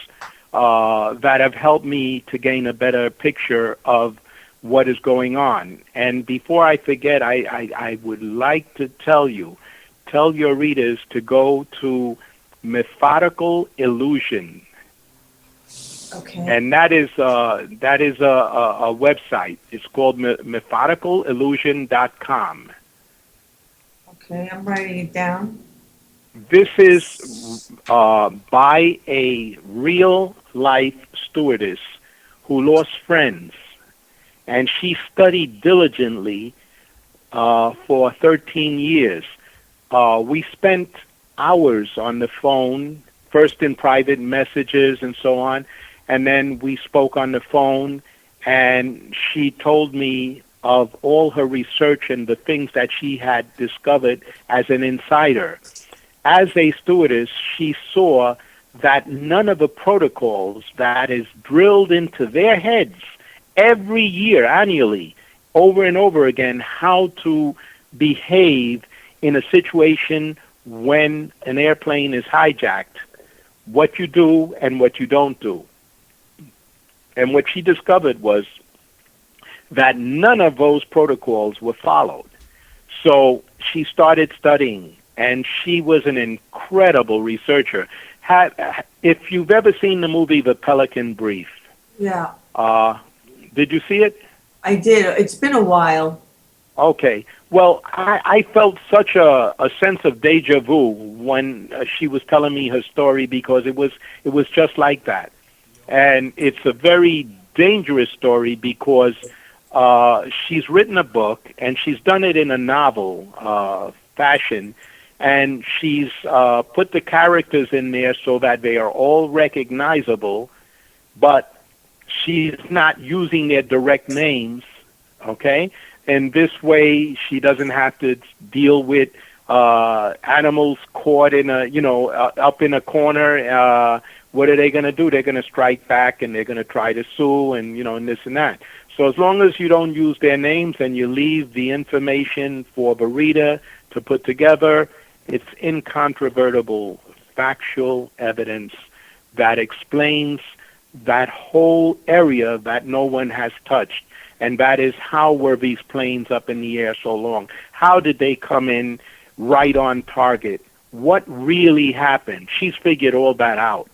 Speaker 2: that have helped me to gain a better picture of what is going on. And before I forget, I would like to tell your readers to go to Methodical Illusion.
Speaker 1: Okay.
Speaker 2: And that is a website. It's called methodicalillusion.com.
Speaker 1: Okay, I'm writing it down.
Speaker 2: This is by a real-life stewardess who lost friends, and she studied diligently for 13 years. We spent hours on the phone, first in private messages and so on, and then we spoke on the phone, and she told me of all her research and the things that she had discovered as an insider. As a stewardess, she saw that none of the protocols that is drilled into their heads every year, annually, over and over again, how to behave in a situation when an airplane is hijacked, what you do and what you don't do. And what she discovered was that none of those protocols were followed. So she started studying, and she was an incredible researcher. If you've ever seen the movie The Pelican Brief,
Speaker 1: Yeah.
Speaker 2: Did you see it?
Speaker 1: I did. It's been a while.
Speaker 2: Okay. Well, I felt such a sense of deja vu when she was telling me her story, because it was just like that. And it's a very dangerous story because she's written a book, and she's done it in a novel fashion, and she's put the characters in there so that they are all recognizable, but she's not using their direct names, okay? And this way, she doesn't have to deal with animals caught in up in a corner. What are they going to do? They're going to strike back, and they're going to try to sue, and and this and that. So as long as you don't use their names and you leave the information for the reader to put together, it's incontrovertible, factual evidence that explains that whole area that no one has touched. And that is, how were these planes up in the air so long? How did they come in right on target? What really happened? She's figured all that out.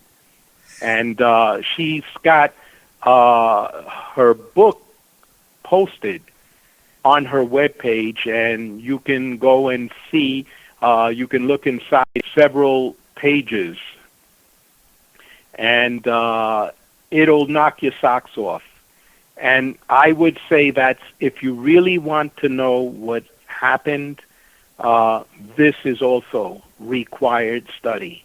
Speaker 2: And she's got her book posted on her webpage, and you can go and see, you can look inside several pages, and it'll knock your socks off. And I would say that if you really want to know what happened, this is also required study.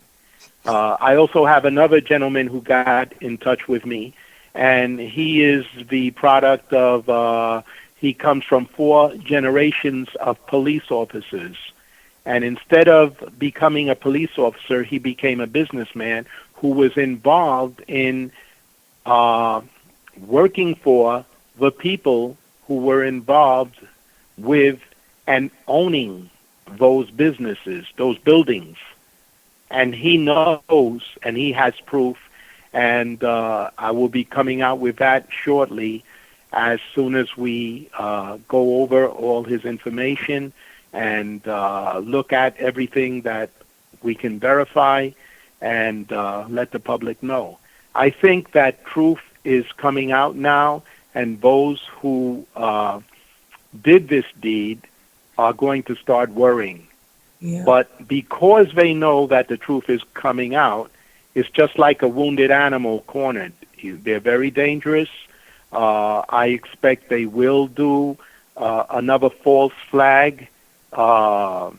Speaker 2: I also have another gentleman who got in touch with me, and he is the product of, he comes from 4 generations of police officers. And instead of becoming a police officer, he became a businessman who was involved in working for the people who were involved with and owning those businesses, those buildings. And he knows, and he has proof, and I will be coming out with that shortly as soon as we go over all his information and look at everything that we can verify and let the public know. I think that truth is coming out now, and those who did this deed are going to start worrying.
Speaker 1: Yeah.
Speaker 2: But because they know that the truth is coming out, it's just like a wounded animal cornered. They're very dangerous. I expect they will do another false flag.
Speaker 1: Well,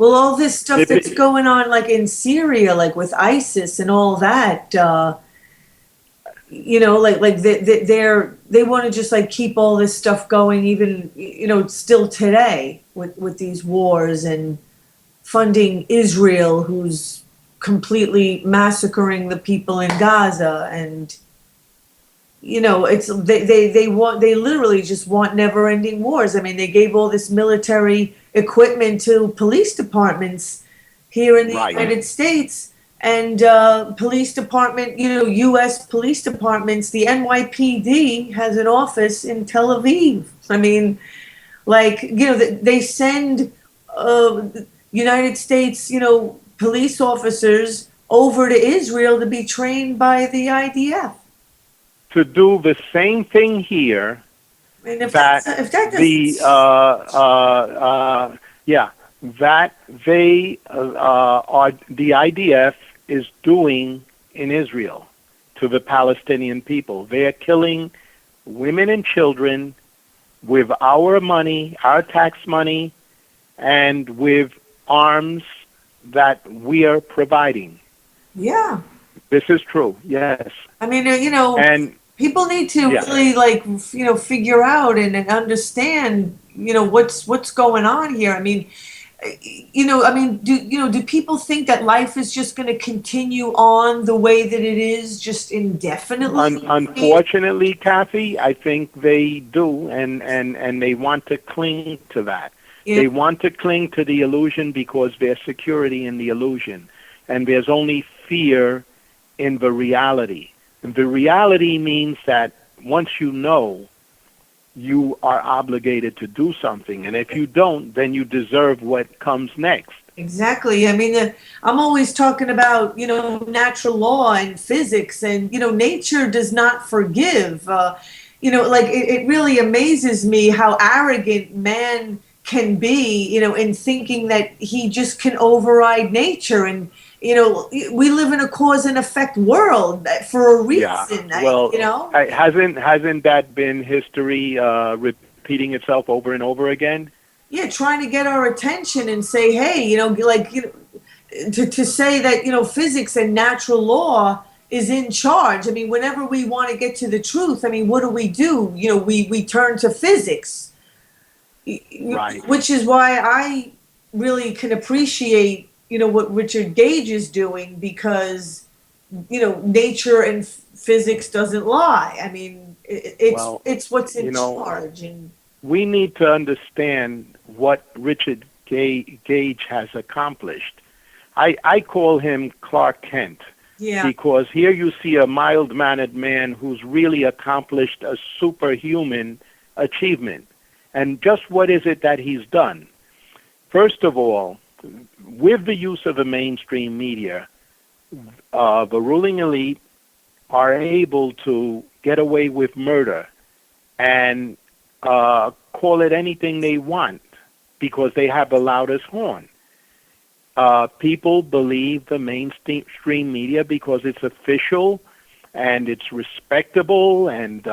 Speaker 1: all this stuff that's going on, like in Syria, like with ISIS and all that, they want to just like keep all this stuff going, even still today with these wars and funding Israel, who's completely massacring the people in Gaza, and it's they literally just want never-ending wars. I mean, they gave all this military equipment to police departments here in the United States, and police department, U.S. police departments. The NYPD has an office in Tel Aviv. I mean, they send United States, police officers over to Israel to be trained by the IDF.
Speaker 2: To do the same thing here,
Speaker 1: I mean,
Speaker 2: that they are the IDF is doing in Israel to the Palestinian people. They are killing women and children with our money, our tax money, and with arms that we are providing.
Speaker 1: Yeah.
Speaker 2: This is true. Yes.
Speaker 1: I mean,
Speaker 2: and
Speaker 1: people need to really figure out and understand, what's going on here. I mean, do people think that life is just going to continue on the way that it is, just indefinitely?
Speaker 2: Unfortunately, Kathy, I think they do, and they want to cling to that. Yeah. They want to cling to the illusion because there's security in the illusion, and there's only fear in the reality. And the reality means that once you know, you are obligated to do something, and if you don't, then you deserve what comes next.
Speaker 1: Exactly. I mean, I'm always talking about, natural law and physics, and, nature does not forgive. It really amazes me how arrogant man can be, in thinking that he just can override nature. And, we live in a cause and effect world for a reason.
Speaker 2: Yeah. Well, hasn't that been history repeating itself over and over again?
Speaker 1: Yeah, trying to get our attention and say, hey, to say that, physics and natural law is in charge. I mean, whenever we want to get to the truth, I mean, what do? We turn to physics. Right. Which is why I really can appreciate, what Richard Gage is doing, because, nature and physics doesn't lie. I mean, it's what's in charge. And
Speaker 2: we need to understand what Richard Gage has accomplished. I call him Clark Kent.
Speaker 1: Yeah.
Speaker 2: Because here you see a mild-mannered man who's really accomplished a superhuman achievement. And just what is it that he's done? First of all, with the use of the mainstream media, the ruling elite are able to get away with murder and call it anything they want because they have the loudest horn. People believe the mainstream media because it's official and it's respectable, and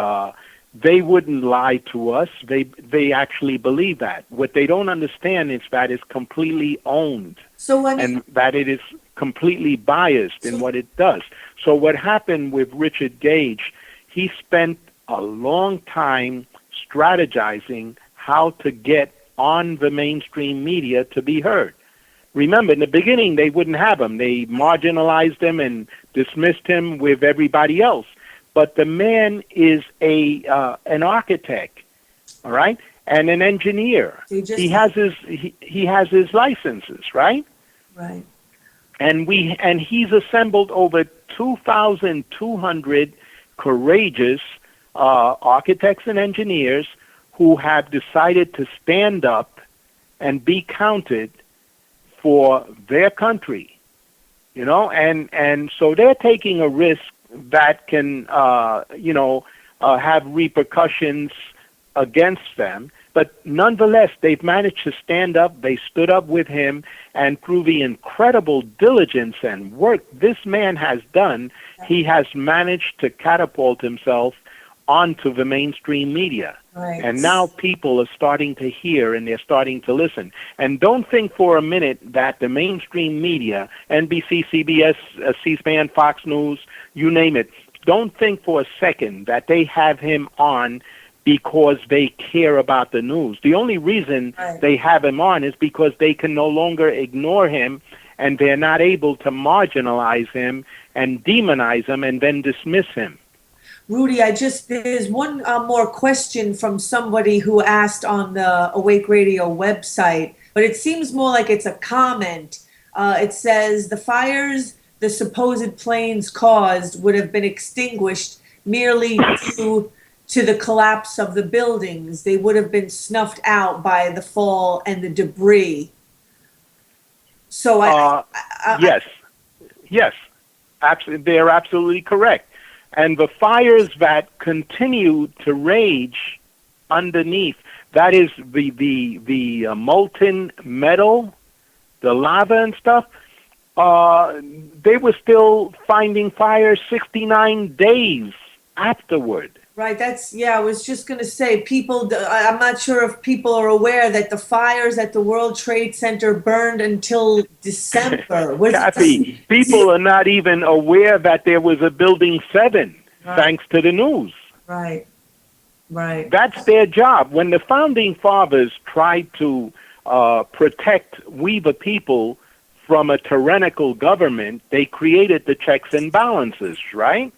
Speaker 2: they wouldn't lie to us. They actually believe that. What they don't understand is that it's completely owned, and that it is completely biased in what it does. So what happened with Richard Gage, he spent a long time strategizing how to get on the mainstream media to be heard. Remember, in the beginning, they wouldn't have him. They marginalized him and dismissed him with everybody else. But the man is an architect, all right, and an engineer. He has his licenses, right?
Speaker 1: Right.
Speaker 2: And he's assembled over 2,200 courageous architects and engineers who have decided to stand up and be counted for their country, and so they're taking a risk that can, have repercussions against them. But nonetheless, they've managed to stand up. They stood up with him, and through the incredible diligence and work this man has done, he has managed to catapult himself onto the mainstream media.
Speaker 1: Right.
Speaker 2: And now people are starting to hear, and they're starting to listen. And don't think for a minute that the mainstream media, NBC, CBS, C-SPAN, Fox News, you name it, don't think for a second that they have him on because they care about the news. The only reason they have him on is because they can no longer ignore him, and they're not able to marginalize him and demonize him and then dismiss him.
Speaker 1: Rudy, there's one more question from somebody who asked on the Awake Radio website, but it seems more like it's a comment. It says, the fires the supposed planes caused would have been extinguished merely due to the collapse of the buildings. They would have been snuffed out by the fall and the debris. So
Speaker 2: yes, absolutely, they're absolutely correct. And the fires that continue to rage underneath, that is the molten metal, the lava and stuff, they were still finding fires 69 days afterward.
Speaker 1: Right, I was just going to say, I'm not sure if people are aware that the fires at the World Trade Center burned until December.
Speaker 2: Kathy, people are not even aware that there was a Building 7, thanks to the news.
Speaker 1: Right.
Speaker 2: That's their job. When the Founding Fathers tried to protect we the people from a tyrannical government, they created the checks and balances, right?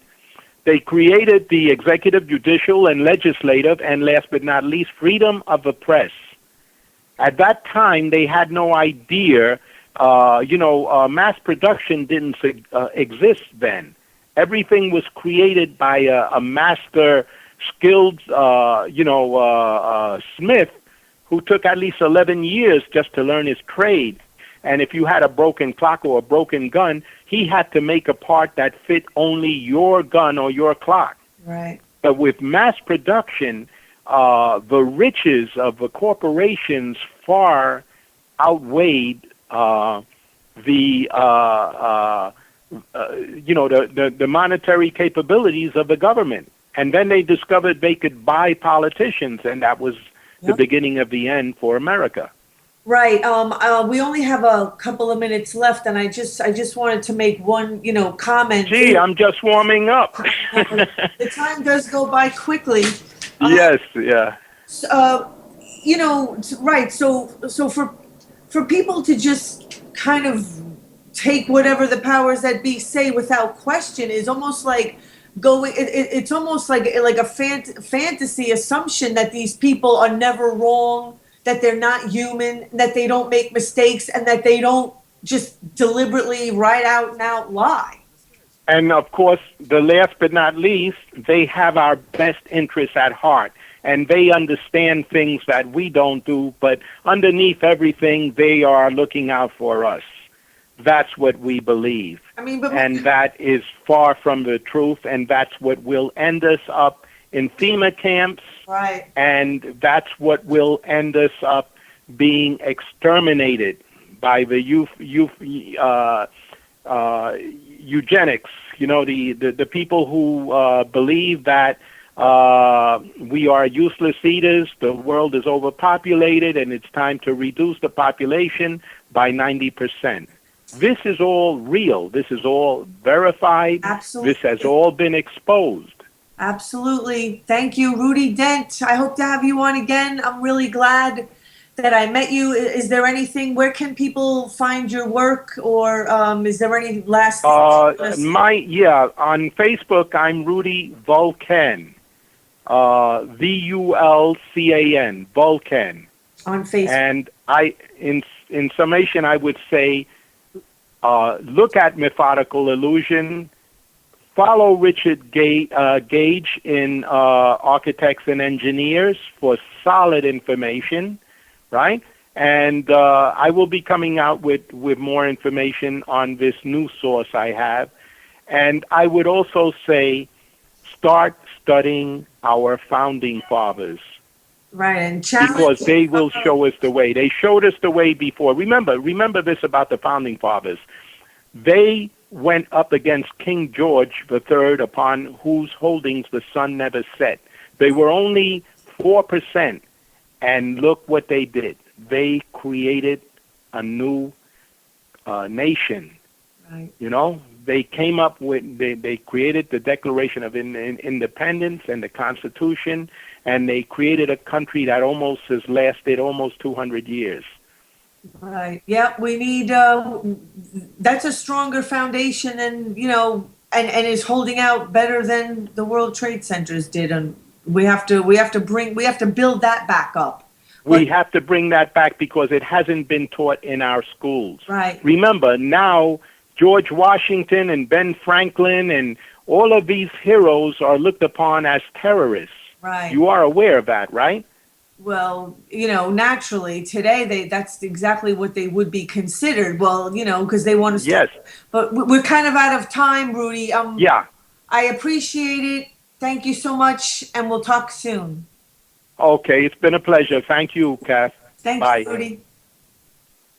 Speaker 2: They created the executive, judicial, and legislative, and last but not least, freedom of the press. At that time, they had no idea, mass production didn't exist then. Everything was created by a master, skilled, smith who took at least 11 years just to learn his trade. And if you had a broken clock or a broken gun, he had to make a part that fit only your gun or your clock.
Speaker 1: Right.
Speaker 2: But with mass production, the riches of the corporations far outweighed the monetary capabilities of the government. And then they discovered they could buy politicians, and that was the beginning of the end for America.
Speaker 1: Right. We only have a couple of minutes left, and I just wanted to make one, comment.
Speaker 2: Gee, I'm just warming up.
Speaker 1: The time does go by quickly.
Speaker 2: Yes, yeah.
Speaker 1: Right. So for people to just kind of take whatever the powers that be say without question is almost like it's almost like a fantasy assumption that these people are never wrong, that they're not human, that they don't make mistakes, and that they don't just deliberately right out and out lie.
Speaker 2: And of course, the last but not least, they have our best interests at heart, and they understand things that we don't do, but underneath everything, they are looking out for us. That's what we believe. And that is far from the truth, and that's what will end us up in FEMA camps.
Speaker 1: Right.
Speaker 2: And that's what will end us up being exterminated by the eugenics. The people who believe that we are useless eaters, the world is overpopulated, and it's time to reduce the population by 90%. This is all real. This is all verified.
Speaker 1: Absolutely.
Speaker 2: This has all been exposed.
Speaker 1: Absolutely. Thank you, Rudy Dent. I hope to have you on again. I'm really glad that I met you. Is there anything, where can people find your work, or is there any last thing?
Speaker 2: On Facebook, I'm Rudy Vulcan. Vulcan, Vulcan.
Speaker 1: On Facebook.
Speaker 2: And in summation, I would say, look at Methodical Illusion. Follow Richard Gage in Architects and Engineers for solid information, right? And I will be coming out with more information on this new source I have. And I would also say, start studying our founding fathers.
Speaker 1: Right, and
Speaker 2: Because they will show us the way. They showed us the way before. Remember this about the founding fathers. They went up against King George III, upon whose holdings the sun never set. They were only 4%, and look what they did. They created a new nation.
Speaker 1: Right.
Speaker 2: You know, they came up with, they created the Declaration of Independence and the Constitution, and they created a country that almost has lasted almost 200 years.
Speaker 1: Right. Yeah, we need, that's a stronger foundation and, you know, and is holding out better than the World Trade Centers did. And we have to build that back up.
Speaker 2: We have to bring that back because it hasn't been taught in our schools.
Speaker 1: Right.
Speaker 2: Remember, now George Washington and Ben Franklin and all of these heroes are looked upon as terrorists.
Speaker 1: Right.
Speaker 2: You are aware of that, right?
Speaker 1: Well, you know, naturally today that's exactly what they would be considered. Well, you know, because they want to.
Speaker 2: Yes.
Speaker 1: But we're kind of out of time, Rudy.
Speaker 2: Yeah.
Speaker 1: I appreciate it. Thank you so much, and we'll talk soon.
Speaker 2: Okay, it's been a pleasure. Thank you, Kath.
Speaker 1: Thanks,
Speaker 2: Bye.
Speaker 1: Rudy.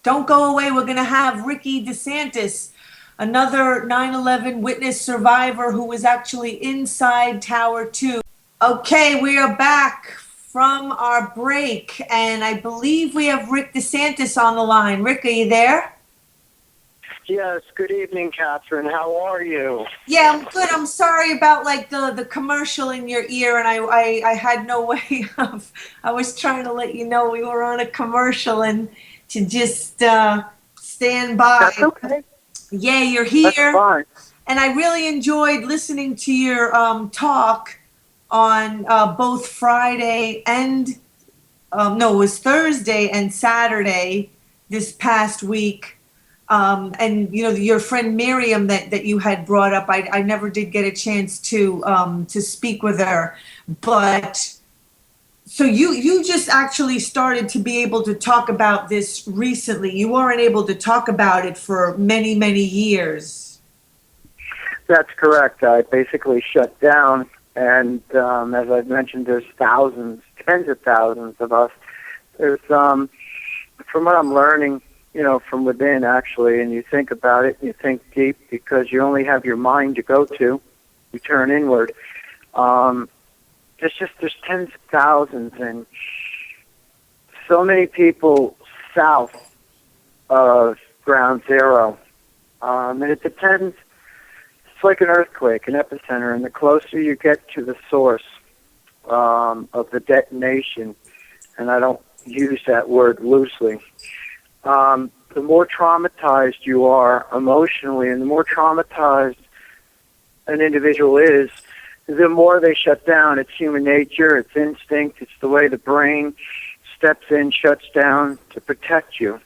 Speaker 1: Don't go away. We're going to have Ricki DeSantis, another 9/11 witness survivor who was actually inside Tower 2. Okay, we are back from our break, and I believe we have Rick DeSantis on the line. Rick, are you there?
Speaker 7: Yes, good evening, Catherine. How are you?
Speaker 1: Yeah, I'm good. I'm sorry about like the commercial in your ear, and I had no way of, I was trying to let you know we were on a commercial and to just stand by.
Speaker 7: That's okay.
Speaker 1: Yeah, you're here.
Speaker 7: That's fine.
Speaker 1: And I really enjoyed listening to your talk on both Friday and, no, it was Thursday and Saturday this past week. And, you know, your friend Miriam that you had brought up, I never did get a chance to speak with her. But so you just actually started to be able to talk about this recently. You weren't able to talk about it for many, many years.
Speaker 7: That's correct. I basically shut down. And as I've mentioned, there's thousands, tens of thousands of us. There's, from what I'm learning, you know, from within, actually, and you think about it, you think deep because you only have your mind to go to. You turn inward. There's tens of thousands and so many people south of Ground Zero. And it depends. It's like an earthquake, an epicenter, and the closer you get to the source of the detonation, and I don't use that word loosely, the more traumatized you are emotionally, and the more traumatized an individual is, the more they shut down. It's human nature, it's instinct, it's the way the brain steps in, shuts down to protect you.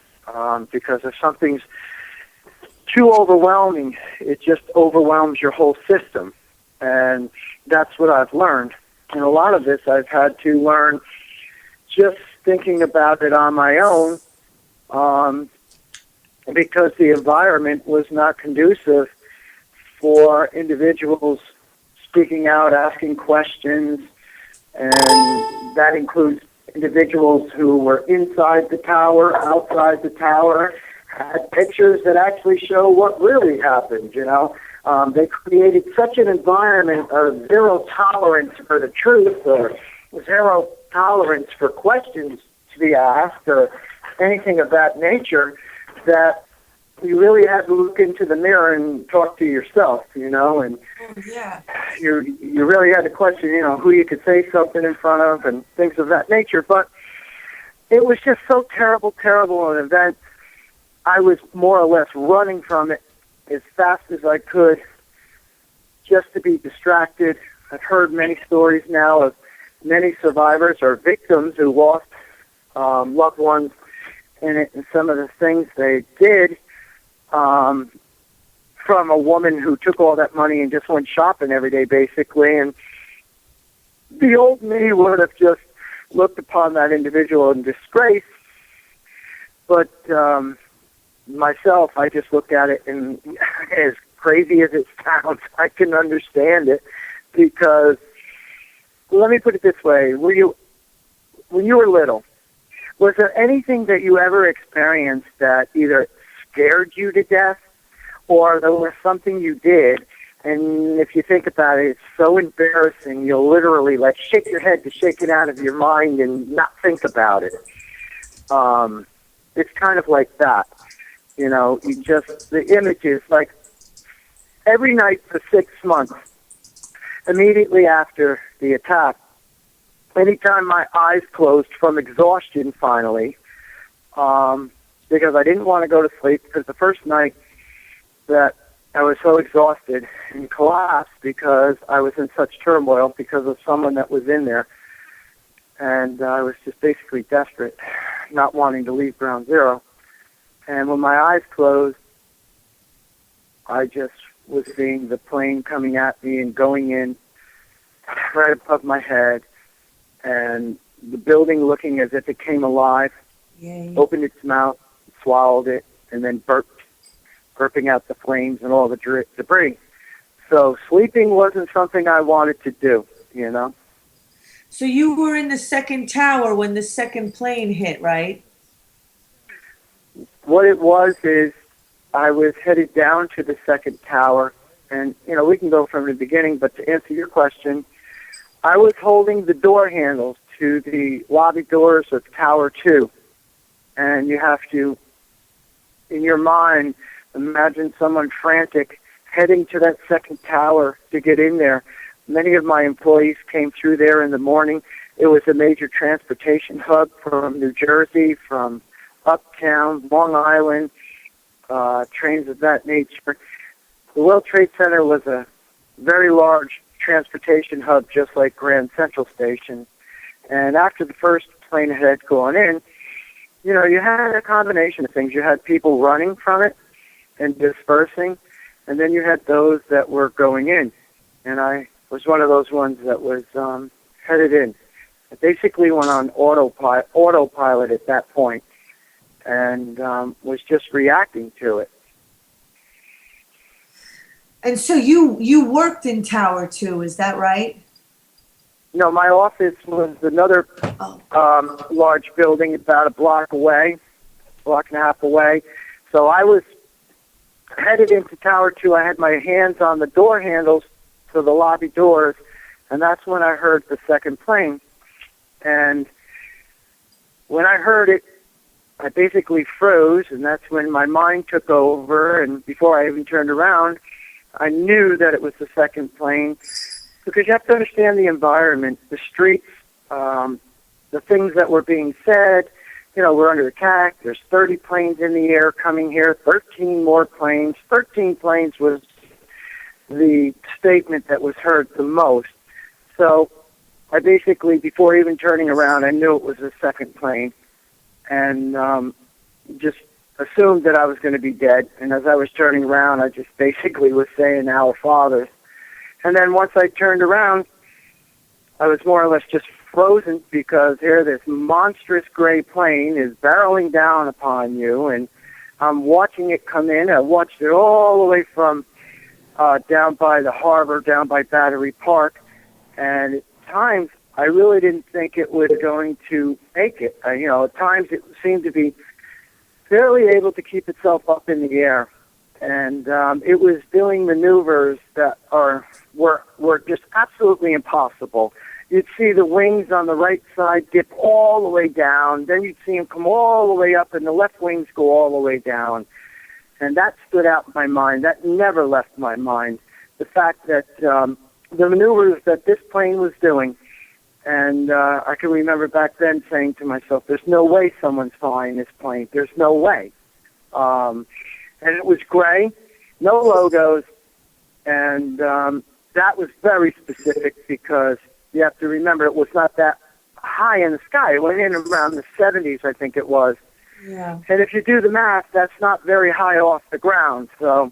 Speaker 7: Because if something's too overwhelming, it just overwhelms your whole system. And that's what I've learned. And a lot of this I've had to learn just thinking about it on my own, because the environment was not conducive for individuals speaking out, asking questions, and that includes individuals who were inside the tower, outside the tower, had pictures that actually show what really happened, you know. They created such an environment of zero tolerance for the truth, or zero tolerance for questions to be asked, or anything of that nature, that you really had to look into the mirror and talk to yourself, you know, and
Speaker 1: Yeah.
Speaker 7: you really had to question, you know, who you could say something in front of and things of that nature. But it was just so terrible an event. I was more or less running from it as fast as I could just to be distracted. I've heard many stories now of many survivors or victims who lost loved ones in it, and some of the things they did, from a woman who took all that money and just went shopping every day, basically. And the old me would have just looked upon that individual in disgrace. But myself, I just look at it as crazy as it sounds, I can understand it because, let me put it this way, when you were little, was there anything that you ever experienced that either scared you to death or there was something you did, and if you think about it, it's so embarrassing, you'll literally like shake your head to shake it out of your mind and not think about it. It's kind of like that. You know, the images, like every night for 6 months, immediately after the attack, anytime my eyes closed from exhaustion finally, because I didn't want to go to sleep, because the first night that I was so exhausted and collapsed because I was in such turmoil because of someone that was in there, and I was just basically desperate, not wanting to leave ground zero. And when my eyes closed, I just was seeing the plane coming at me and going in right above my head, and the building looking as if it came alive, opened its mouth, swallowed it, and then burping out the flames and all the debris. So sleeping wasn't something I wanted to do, you know.
Speaker 1: So you were in the second tower when the second plane hit, right?
Speaker 7: What it was is I was headed down to the second tower, and, you know, we can go from the beginning, but to answer your question, I was holding the door handles to the lobby doors of Tower 2, and you have to, in your mind, imagine someone frantic heading to that second tower to get in there. Many of my employees came through there in the morning. It was a major transportation hub from New Jersey, from Uptown, Long Island, trains of that nature. The World Trade Center was a very large transportation hub, just like Grand Central Station. And after the first plane had gone in, you know, you had a combination of things. You had people running from it and dispersing, and then you had those that were going in. And I was one of those ones that was headed in. I basically went on autopilot at that point and was just reacting to it.
Speaker 1: And so you worked in Tower 2, is that right?
Speaker 7: No, my office was another large building about a block and a half away. So I was headed into Tower 2. I had my hands on the door handles to the lobby doors, and that's when I heard the second plane. And when I heard it, I basically froze, and that's when my mind took over, and before I even turned around, I knew that it was the second plane, because you have to understand the environment, the streets, the things that were being said. You know, we're under attack. There's 30 planes in the air coming here, 13 more planes. 13 planes was the statement that was heard the most. So I basically, before even turning around, I knew it was the second plane, and just assumed that I was going to be dead. And as I was turning around, I just basically was saying, "Our Father." And then once I turned around, I was more or less just frozen, because here this monstrous gray plane is barreling down upon you, and I'm watching it come in. I watched it all the way from down by the harbor, down by Battery Park, and at times I really didn't think it was going to make it. You know, at times it seemed to be barely able to keep itself up in the air, and it was doing maneuvers that were just absolutely impossible. You'd see the wings on the right side dip all the way down, then you'd see them come all the way up, and the left wings go all the way down. And that stood out in my mind. That never left my mind. The fact that the maneuvers that this plane was doing, and I can remember back then saying to myself, there's no way someone's flying this plane. There's no way. And it was gray, no logos, and that was very specific, because you have to remember it was not that high in the sky. It went in around the 70s, I think it was.
Speaker 1: Yeah.
Speaker 7: And if you do the math, that's not very high off the ground. So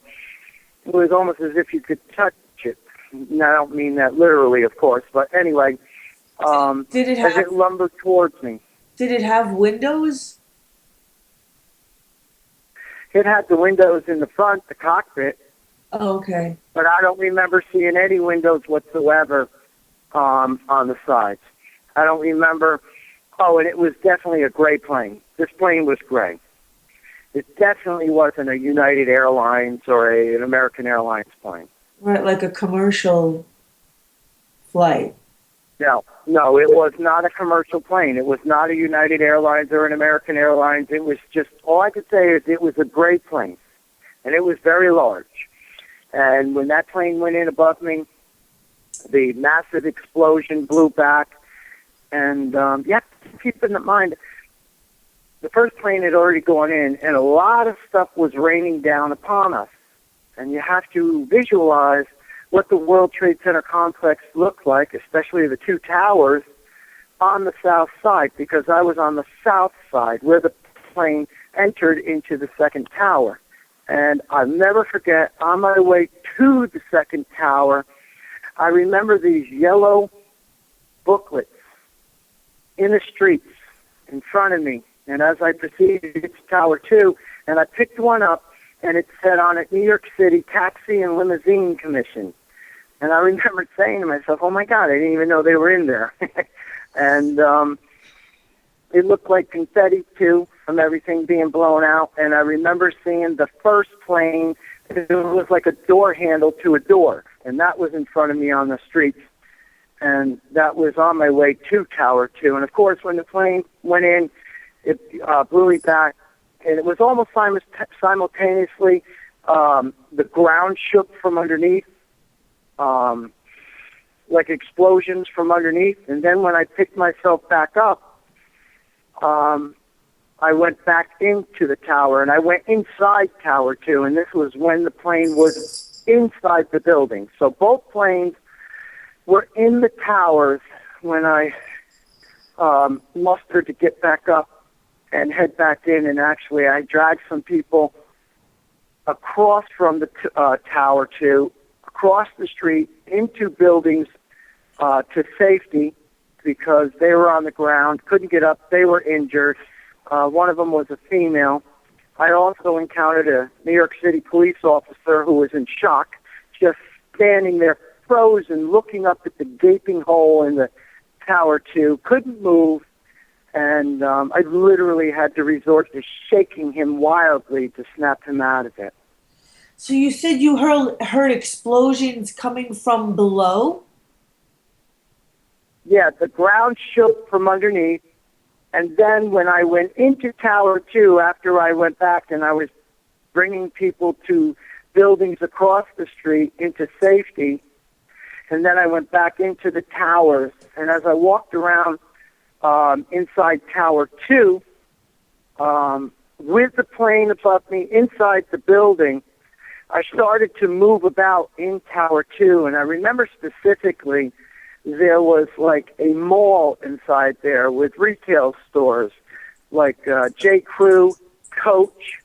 Speaker 7: it was almost as if you could touch it. And I don't mean that literally, of course, but anyway,
Speaker 1: Did it
Speaker 7: as
Speaker 1: have
Speaker 7: it lumbered towards me.
Speaker 1: Did it have windows?
Speaker 7: It had the windows in the front, the cockpit,
Speaker 1: Oh, okay.
Speaker 7: But I don't remember seeing any windows whatsoever on the sides. I don't remember. Oh, and it was definitely a gray plane. This plane was gray. It definitely wasn't a United Airlines or an American Airlines plane.
Speaker 1: Right, like a commercial flight.
Speaker 7: No, it was not a commercial plane. It was not a United Airlines or an American Airlines. It was just, all I could say is it was a gray plane, and it was very large. And when that plane went in above me, the massive explosion blew back. And you have to keep in mind, the first plane had already gone in, and a lot of stuff was raining down upon us. And you have to visualize what the World Trade Center complex looked like, especially the two towers on the south side, because I was on the south side where the plane entered into the second tower. And I'll never forget, on my way to the second tower, I remember these yellow booklets in the streets in front of me. And as I proceeded to Tower 2, and I picked one up, and it said on it, New York City Taxi and Limousine Commission. And I remember saying to myself, oh, my God, I didn't even know they were in there. And it looked like confetti, too, from everything being blown out. And I remember seeing the first plane. It was like a door handle to a door. And that was in front of me on the streets. And that was on my way to Tower 2. And, of course, when the plane went in, it blew me back. And it was almost simultaneously, the ground shook from underneath. Like explosions from underneath. And then when I picked myself back up, I went back into the tower, and I went inside Tower 2, and this was when the plane was inside the building. So both planes were in the towers when I mustered to get back up and head back in, and actually I dragged some people across from the Tower 2, across the street, into buildings to safety because they were on the ground, couldn't get up, they were injured. One of them was a female. I also encountered a New York City police officer who was in shock, just standing there frozen, looking up at the gaping hole in the Tower 2, couldn't move, and I literally had to resort to shaking him wildly to snap him out of it.
Speaker 1: So you said you heard explosions coming from below?
Speaker 7: Yeah, the ground shook from underneath, and then when I went into Tower 2, after I went back and I was bringing people to buildings across the street into safety, and then I went back into the towers, and as I walked around inside Tower 2, with the plane above me inside the building, I started to move about in Tower 2, and I remember specifically there was like a mall inside there with retail stores like J. Crew, Coach.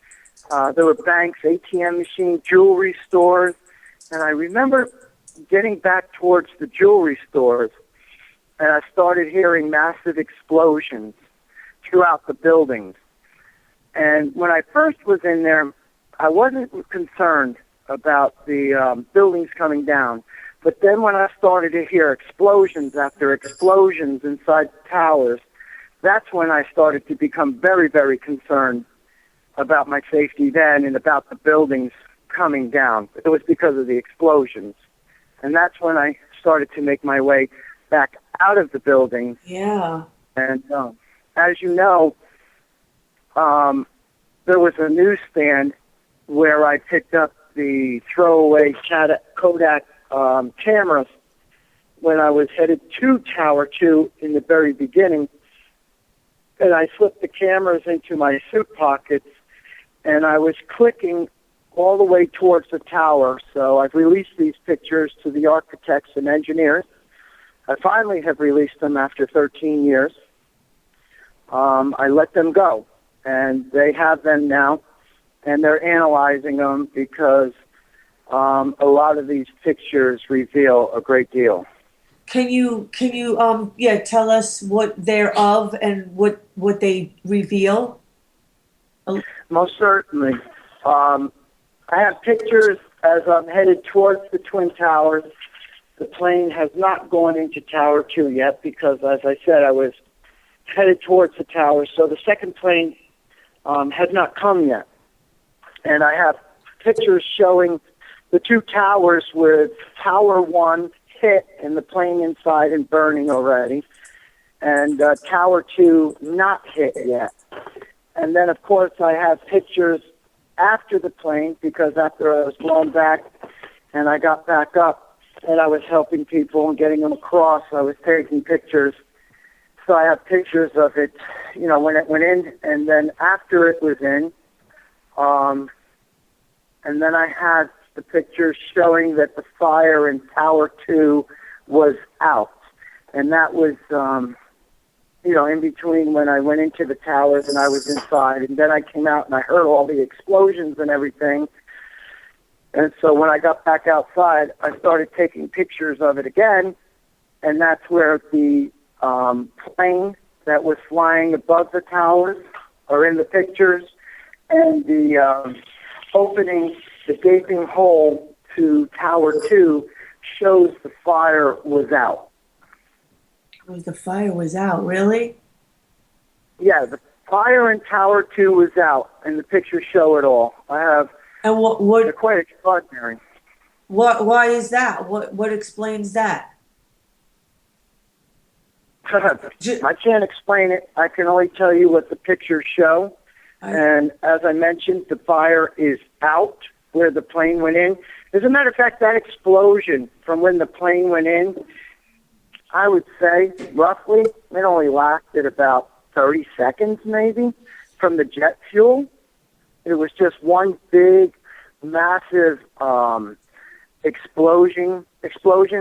Speaker 7: There were banks, ATM machines, jewelry stores. And I remember getting back towards the jewelry stores, and I started hearing massive explosions throughout the buildings. And when I first was in there, I wasn't concerned about the buildings coming down. But then when I started to hear explosions after explosions inside the towers, that's when I started to become very, very concerned about my safety then and about the buildings coming down. It was because of the explosions. And that's when I started to make my way back out of the building.
Speaker 1: Yeah.
Speaker 7: And as you know, there was a newsstand where I picked up the throwaway Kodak cameras when I was headed to Tower 2 in the very beginning. And I slipped the cameras into my suit pockets, and I was clicking all the way towards the tower. So I've released these pictures to the architects and engineers. I finally have released them after 13 years. I let them go, and they have them now, and they're analyzing them because a lot of these pictures reveal a great deal.
Speaker 1: Can you tell us what they're of and what they reveal?
Speaker 7: Most certainly. I have pictures as I'm headed towards the Twin Towers, the plane has not gone into Tower 2 yet because, as I said, I was headed towards the towers. So the second plane had not come yet. And I have pictures showing the two towers with Tower 1 hit and the plane inside and burning already, and Tower 2 not hit yet. And then, of course, I have pictures after the plane, because after I was blown back and I got back up and I was helping people and getting them across, I was taking pictures. So I have pictures of it, you know, when it went in, and then after it was in. And then I had the pictures showing that the fire in Tower 2 was out. And that was, you know, in between when I went into the towers and I was inside. And then I came out and I heard all the explosions and everything. And so when I got back outside, I started taking pictures of it again. And that's where the plane that was flying above the towers are in the pictures. And the opening, the gaping hole to Tower 2 shows the fire was out.
Speaker 1: Oh, the fire was out, really?
Speaker 7: Yeah, the fire in Tower 2 was out, and the pictures show it all. I have.
Speaker 1: And
Speaker 7: They're quite extraordinary.
Speaker 1: why is that? What explains that?
Speaker 7: I can't explain it. I can only tell you what the pictures show. And as I mentioned, the fire is out where the plane went in. As a matter of fact, that explosion from when the plane went in, I would say roughly, it only lasted about 30 seconds maybe from the jet fuel. It was just one big, massive explosion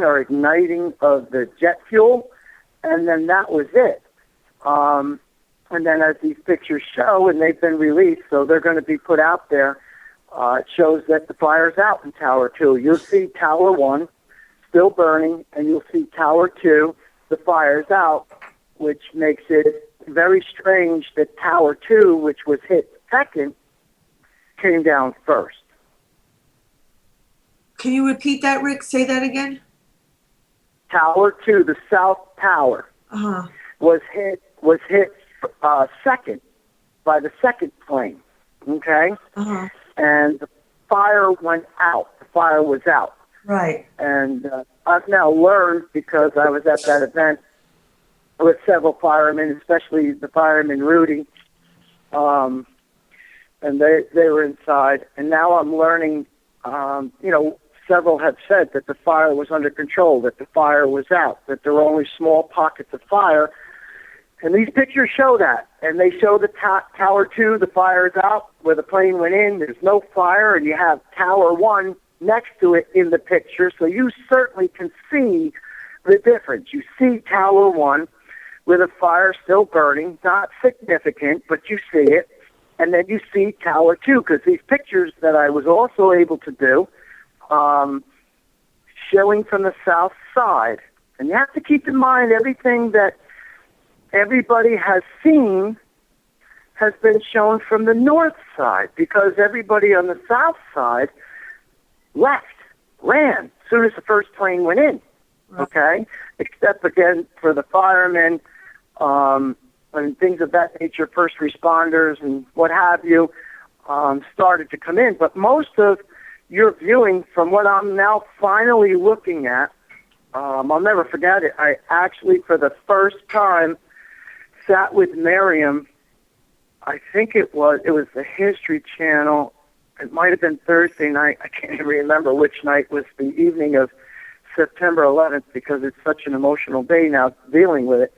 Speaker 7: or igniting of the jet fuel, and then that was it. And then as these pictures show, and they've been released, so they're going to be put out there, it shows that the fire's out in Tower 2. You'll see Tower 1 still burning, and you'll see Tower 2, the fire's out, which makes it very strange that Tower 2, which was hit second, came down first.
Speaker 1: Can you repeat that, Rick? Say that again.
Speaker 7: Tower 2, the South Tower, was hit second by the second plane. Okay? And the fire went out. The fire was out.
Speaker 1: Right.
Speaker 7: And I've now learned, because I was at that event with several firemen, especially the fireman Rudy, and they were inside. And now I'm learning, you know, several have said that the fire was under control, that the fire was out, that there were only small pockets of fire. And these pictures show that. And they show the Tower 2, the fire is out, where the plane went in. There's no fire, and you have Tower 1 next to it in the picture. So you certainly can see the difference. You see Tower 1 with a fire still burning, not significant, but you see it. And then you see Tower 2, because these pictures that I was also able to do, showing from the south side. And you have to keep in mind everything that everybody has seen has been shown from the north side, because everybody on the south side ran as soon as the first plane went in. Okay? Except, again, for the firemen and things of that nature, first responders and what have you, started to come in. But most of your viewing, from what I'm now finally looking at, I'll never forget it. I actually, for the first time, sat with Miriam. I think it was the History Channel. It might have been Thursday night. I can't even remember which night was the evening of September 11th, because it's such an emotional day now dealing with it.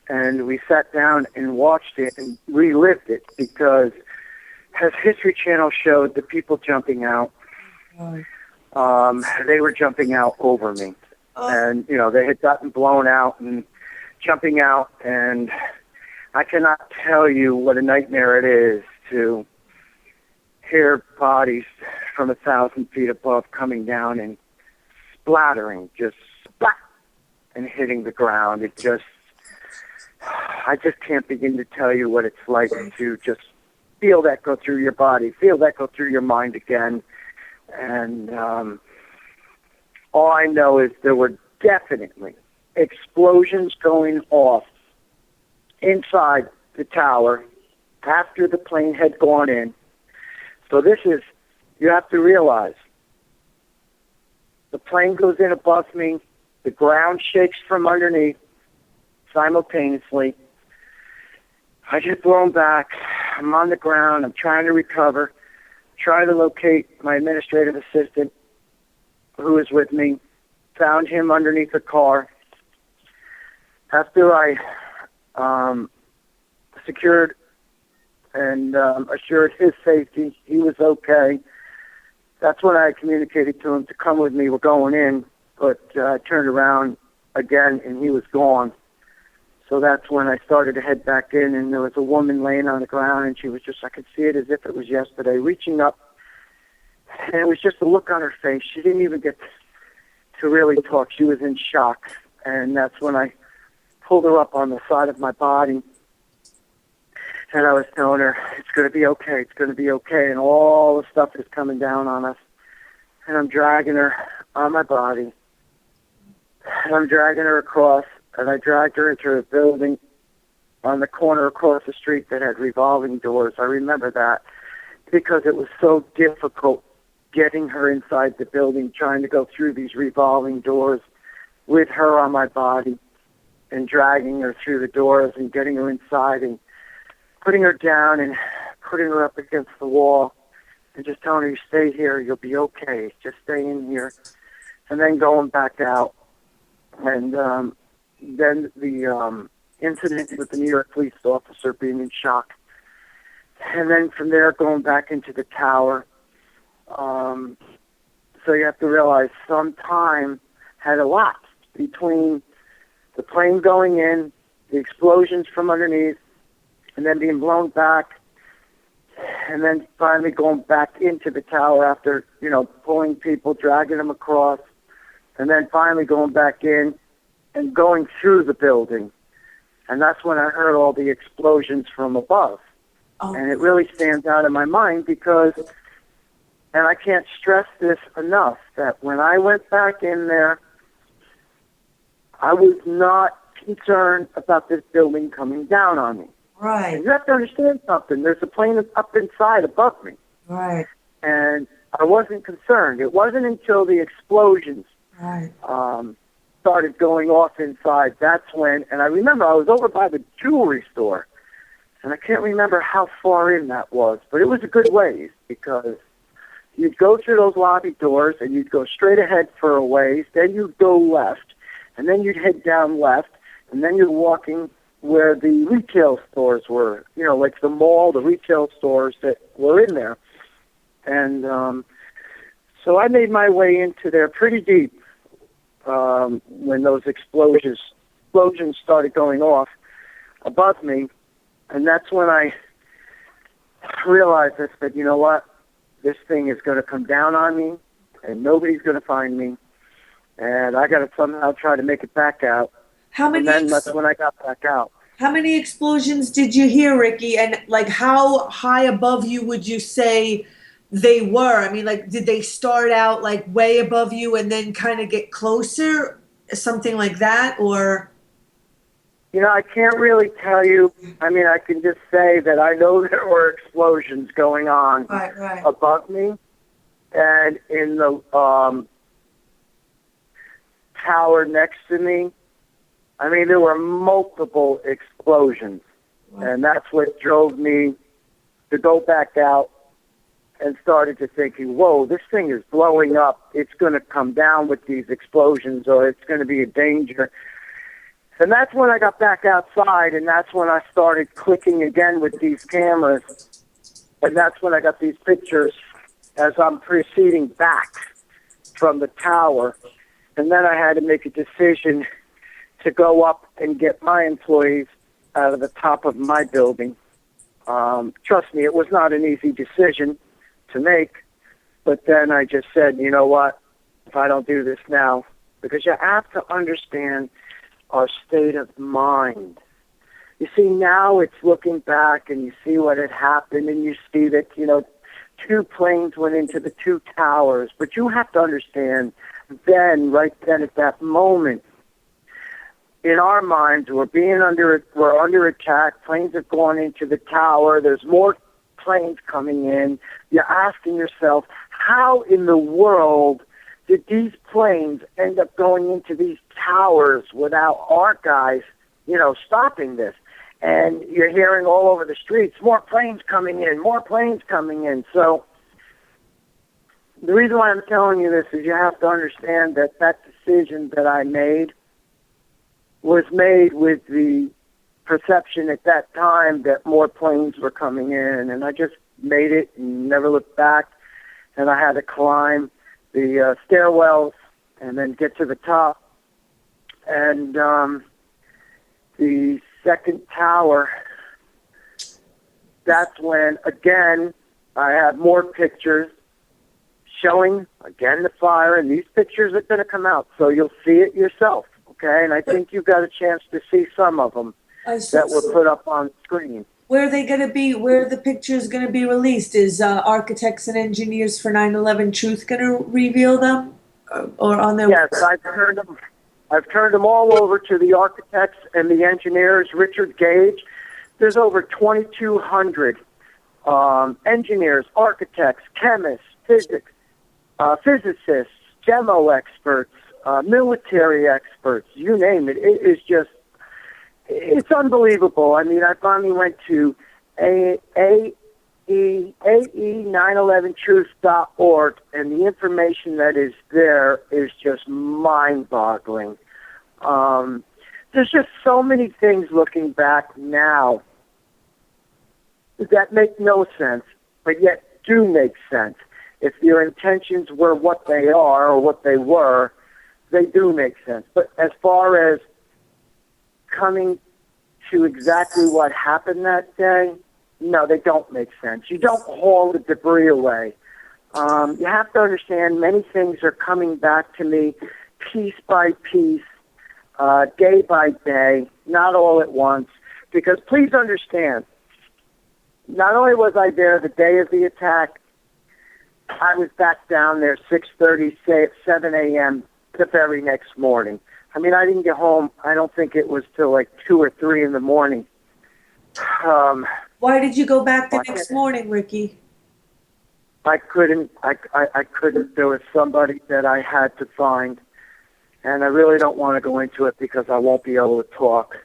Speaker 7: And we sat down and watched it and relived it, because as History Channel showed the people jumping out, they were jumping out over me. And, you know, they had gotten blown out and jumping out, and I cannot tell you what a nightmare it is to hear bodies from 1,000 feet above coming down and splattering, just splat, and hitting the ground. It just, I just can't begin to tell you what it's like to just feel that go through your body, feel that go through your mind again, And all I know is there were definitely explosions going off inside the tower after the plane had gone in. So this is, you have to realize, the plane goes in above me, the ground shakes from underneath simultaneously. I get blown back. I'm on the ground. I'm trying to recover, trying to locate my administrative assistant who was with me. Found him underneath a car. After I secured and assured his safety, he was okay. That's when I communicated to him to come with me. We're going in, but I turned around again and he was gone. So that's when I started to head back in, and there was a woman laying on the ground, and she was just, I could see it as if it was yesterday, reaching up, and it was just a look on her face. She didn't even get to really talk. She was in shock, and that's when I pulled her up on the side of my body, and I was telling her, it's going to be okay, it's going to be okay, and all the stuff is coming down on us, and I'm dragging her on my body, and I'm dragging her across, and I dragged her into a building on the corner across the street that had revolving doors. I remember that because it was so difficult getting her inside the building, trying to go through these revolving doors with her on my body and dragging her through the doors and getting her inside and putting her down and putting her up against the wall and just telling her, you stay here, you'll be okay, just stay in here, and then going back out. And then the incident with the New York police officer being in shock. And then from there, going back into the tower. So you have to realize some time had elapsed between the plane going in, the explosions from underneath, and then being blown back, and then finally going back into the tower after, pulling people, dragging them across, and then finally going back in and going through the building. And that's when I heard all the explosions from above. Oh. And it really stands out in my mind because, and I can't stress this enough, that when I went back in there, I was not concerned about this building coming down on me.
Speaker 1: Right.
Speaker 7: And you have to understand something. There's a plane up inside above me.
Speaker 1: Right.
Speaker 7: And I wasn't concerned. It wasn't until the explosions
Speaker 1: right.
Speaker 7: Started going off inside. That's when, and I remember I was over by the jewelry store, and I can't remember how far in that was, but it was a good ways because you'd go through those lobby doors and you'd go straight ahead for a ways, then you'd go left, and then you'd head down left, and then you're walking where the retail stores were, like the mall, the retail stores that were in there. And so I made my way into there pretty deep when those explosions started going off above me. And that's when I realized that, you know what, this thing is going to come down on me, and nobody's going to find me, and I got to somehow try to make it back out. And then that's when I got back out.
Speaker 1: How many explosions did you hear, Ricky? And how high above you would you say they were? I mean, did they start out way above you and then kind of get closer, something like that, or?
Speaker 7: I can't really tell you. I mean, I can just say that I know there were explosions going on
Speaker 1: right.
Speaker 7: above me, and in the tower next to me. I mean, there were multiple explosions, and that's what drove me to go back out and started to thinking, whoa, this thing is blowing up. It's going to come down with these explosions, or it's going to be a danger. And that's when I got back outside, and that's when I started clicking again with these cameras, and that's when I got these pictures as I'm proceeding back from the tower. And then I had to make a decision to go up and get my employees out of the top of my building. Trust me, it was not an easy decision to make, but then I just said, you know what, if I don't do this now, because you have to understand our state of mind. You see, now it's looking back and you see what had happened and you see that, 2 planes went into the 2 towers. But you have to understand, right then at that moment, in our minds, we're under attack. Planes have gone into the tower. There's more planes coming in. You're asking yourself, how in the world did these planes end up going into these towers without our guys, stopping this? And you're hearing all over the streets, more planes coming in, more planes coming in. So the reason why I'm telling you this is you have to understand that decision that I made was made with the perception at that time that more planes were coming in. And I just made it and never looked back. And I had to climb the stairwells and then get to the top. And the second tower, that's when, again, I have more pictures showing, again, the fire. And these pictures are going to come out, so you'll see it yourself, okay? And I think you got a chance to see some of them that were put up on screen.
Speaker 1: Where are they going to be? Where are the pictures going to be released? Is Architects and Engineers for 9/11 Truth going to reveal them, or on their?
Speaker 7: Yes, I've turned them all over to the Architects and the Engineers. Richard Gage. There's over 2,200 engineers, architects, chemists, physicists, demo experts, military experts. You name it. It is just. It's unbelievable. I mean, I finally went to AE911truth.org, and the information that is there is just mind-boggling. There's just so many things looking back now that make no sense, but yet do make sense. If your intentions were what they are or what they were, they do make sense. But as far as coming to exactly what happened that day, no, they don't make sense. You don't haul the debris away. You have to understand many things are coming back to me piece by piece, day by day, not all at once. Because please understand, not only was I there the day of the attack, I was back down there 6:30, 7 a.m. the very next morning. I mean, I didn't get home, I don't think it was till like 2 or 3 in the morning.
Speaker 1: Why did you go back the next morning, Ricki?
Speaker 7: I couldn't. There was somebody that I had to find, and I really don't want to go into it because I won't be able to talk.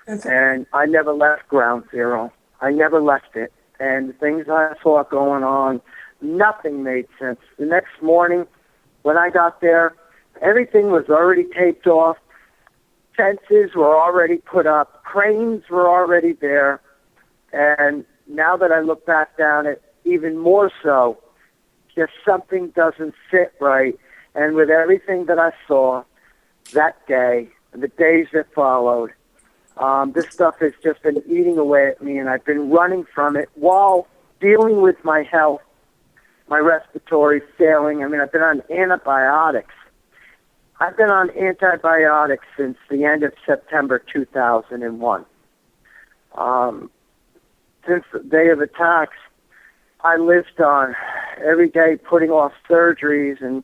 Speaker 1: Okay.
Speaker 7: And I never left Ground Zero. I never left it. And the things I saw going on, nothing made sense. The next morning, when I got there, everything was already taped off. Fences were already put up. Cranes were already there. And now that I look back down it, even more so, just something doesn't sit right. And with everything that I saw that day, and the days that followed, this stuff has just been eating away at me, and I've been running from it while dealing with my health, my respiratory failing. I mean, I've been on antibiotics. I've been on antibiotics since the end of September 2001. Since the day of attacks, I lived on every day putting off surgeries and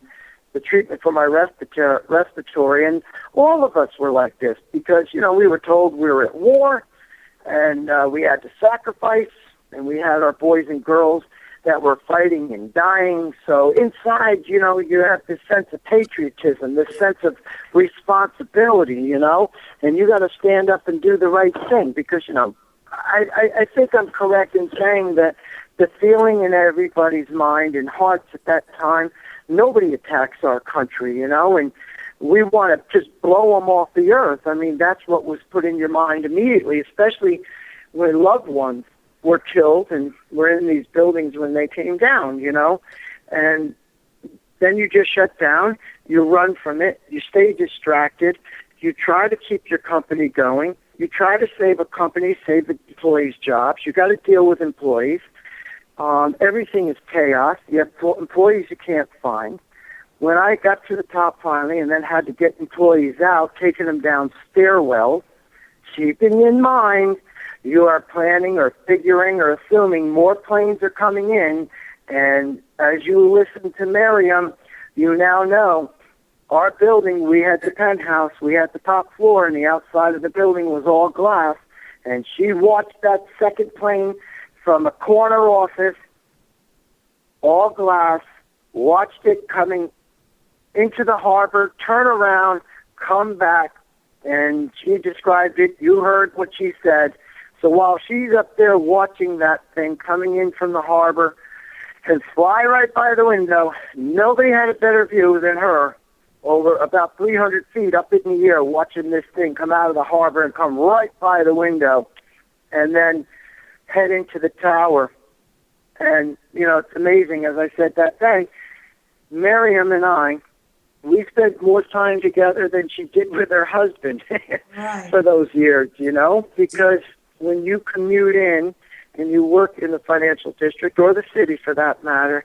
Speaker 7: the treatment for my respiratory. And all of us were like this because, we were told we were at war and we had to sacrifice, and we had our boys and girls that were fighting and dying. So inside, you have this sense of patriotism, this sense of responsibility, and you got to stand up and do the right thing because, I think I'm correct in saying that the feeling in everybody's mind and hearts at that time, nobody attacks our country, and we want to just blow them off the earth. I mean, that's what was put in your mind immediately, especially when loved ones were killed and were in these buildings when they came down, and then you just shut down, you run from it, you stay distracted, you try to keep your company going, you try to save a company, save the employees' jobs, you got to deal with employees. Everything is chaos. You have employees you can't find. When I got to the top finally and then had to get employees out, taking them down stairwells, keeping in mind you are planning or figuring or assuming more planes are coming in And as you listen to Miriam, you now know our building, we had the penthouse, we had the top floor, and the outside of the building was all glass. And she watched that second plane from a corner office, all glass, watched it coming into the harbor, turn around, come back, and she described it. You heard what she said. So while she's up there watching that thing coming in from the harbor and fly right by the window, nobody had a better view than her over about 300 feet up in the air watching this thing come out of the harbor and come right by the window and then head into the tower. And, you know, it's amazing. As I said that day, Miriam and I, we spent more time together than she did with her husband for those years, you know, because when you commute in and you work in the financial district or the city for that matter,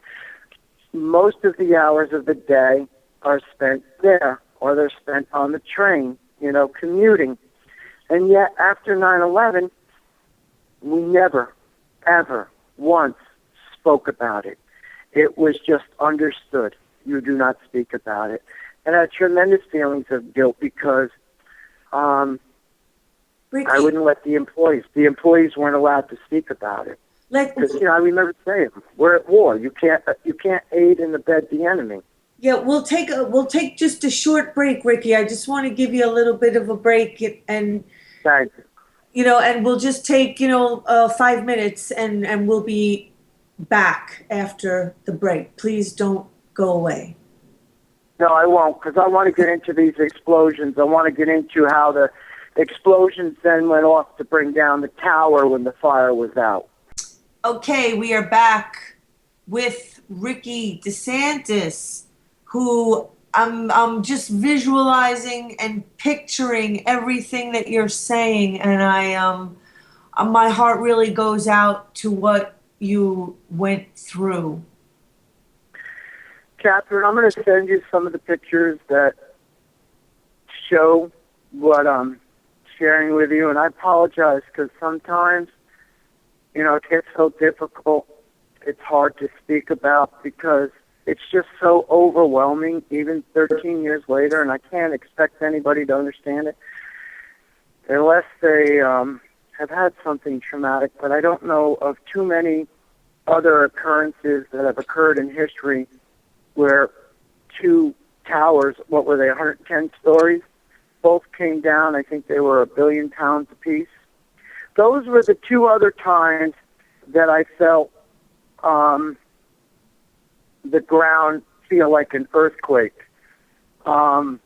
Speaker 7: most of the hours of the day are spent there or they're spent on the train, you know, commuting. And yet after 9/11, we never, ever once spoke about it. It was just understood. You do not speak about it. And I had tremendous feelings of guilt because
Speaker 1: Ricki,
Speaker 7: I wouldn't let the employees weren't allowed to speak about it. Because, you know, I remember saying, we're at war. You can't aid and abet the enemy.
Speaker 1: Yeah, we'll take just a short break, Ricki. I just want to give you a little bit of a break, and
Speaker 7: Thank you.
Speaker 1: you know, and we'll just take 5 minutes, and we'll be back after the break. Please don't go away.
Speaker 7: No, I won't, because I want to get into these explosions. I want to get into how the explosions then went off to bring down the tower when the fire was out.
Speaker 1: Okay, we are back with Ricki DeSantis, who I'm just visualizing and picturing everything that you're saying, and my heart really goes out to what you went through.
Speaker 7: Catherine, I'm going to send you some of the pictures that show what I'm sharing with you, and I apologize because sometimes, you know, it gets so difficult. It's hard to speak about because it's just so overwhelming, even 13 years later, and I can't expect anybody to understand it unless they have had something traumatic. But I don't know of too many other occurrences that have occurred in history where two towers, what were they, 110 stories, both came down. I think they were 1 billion pounds apiece. Those were the two other times that I felt the ground feel like an earthquake. When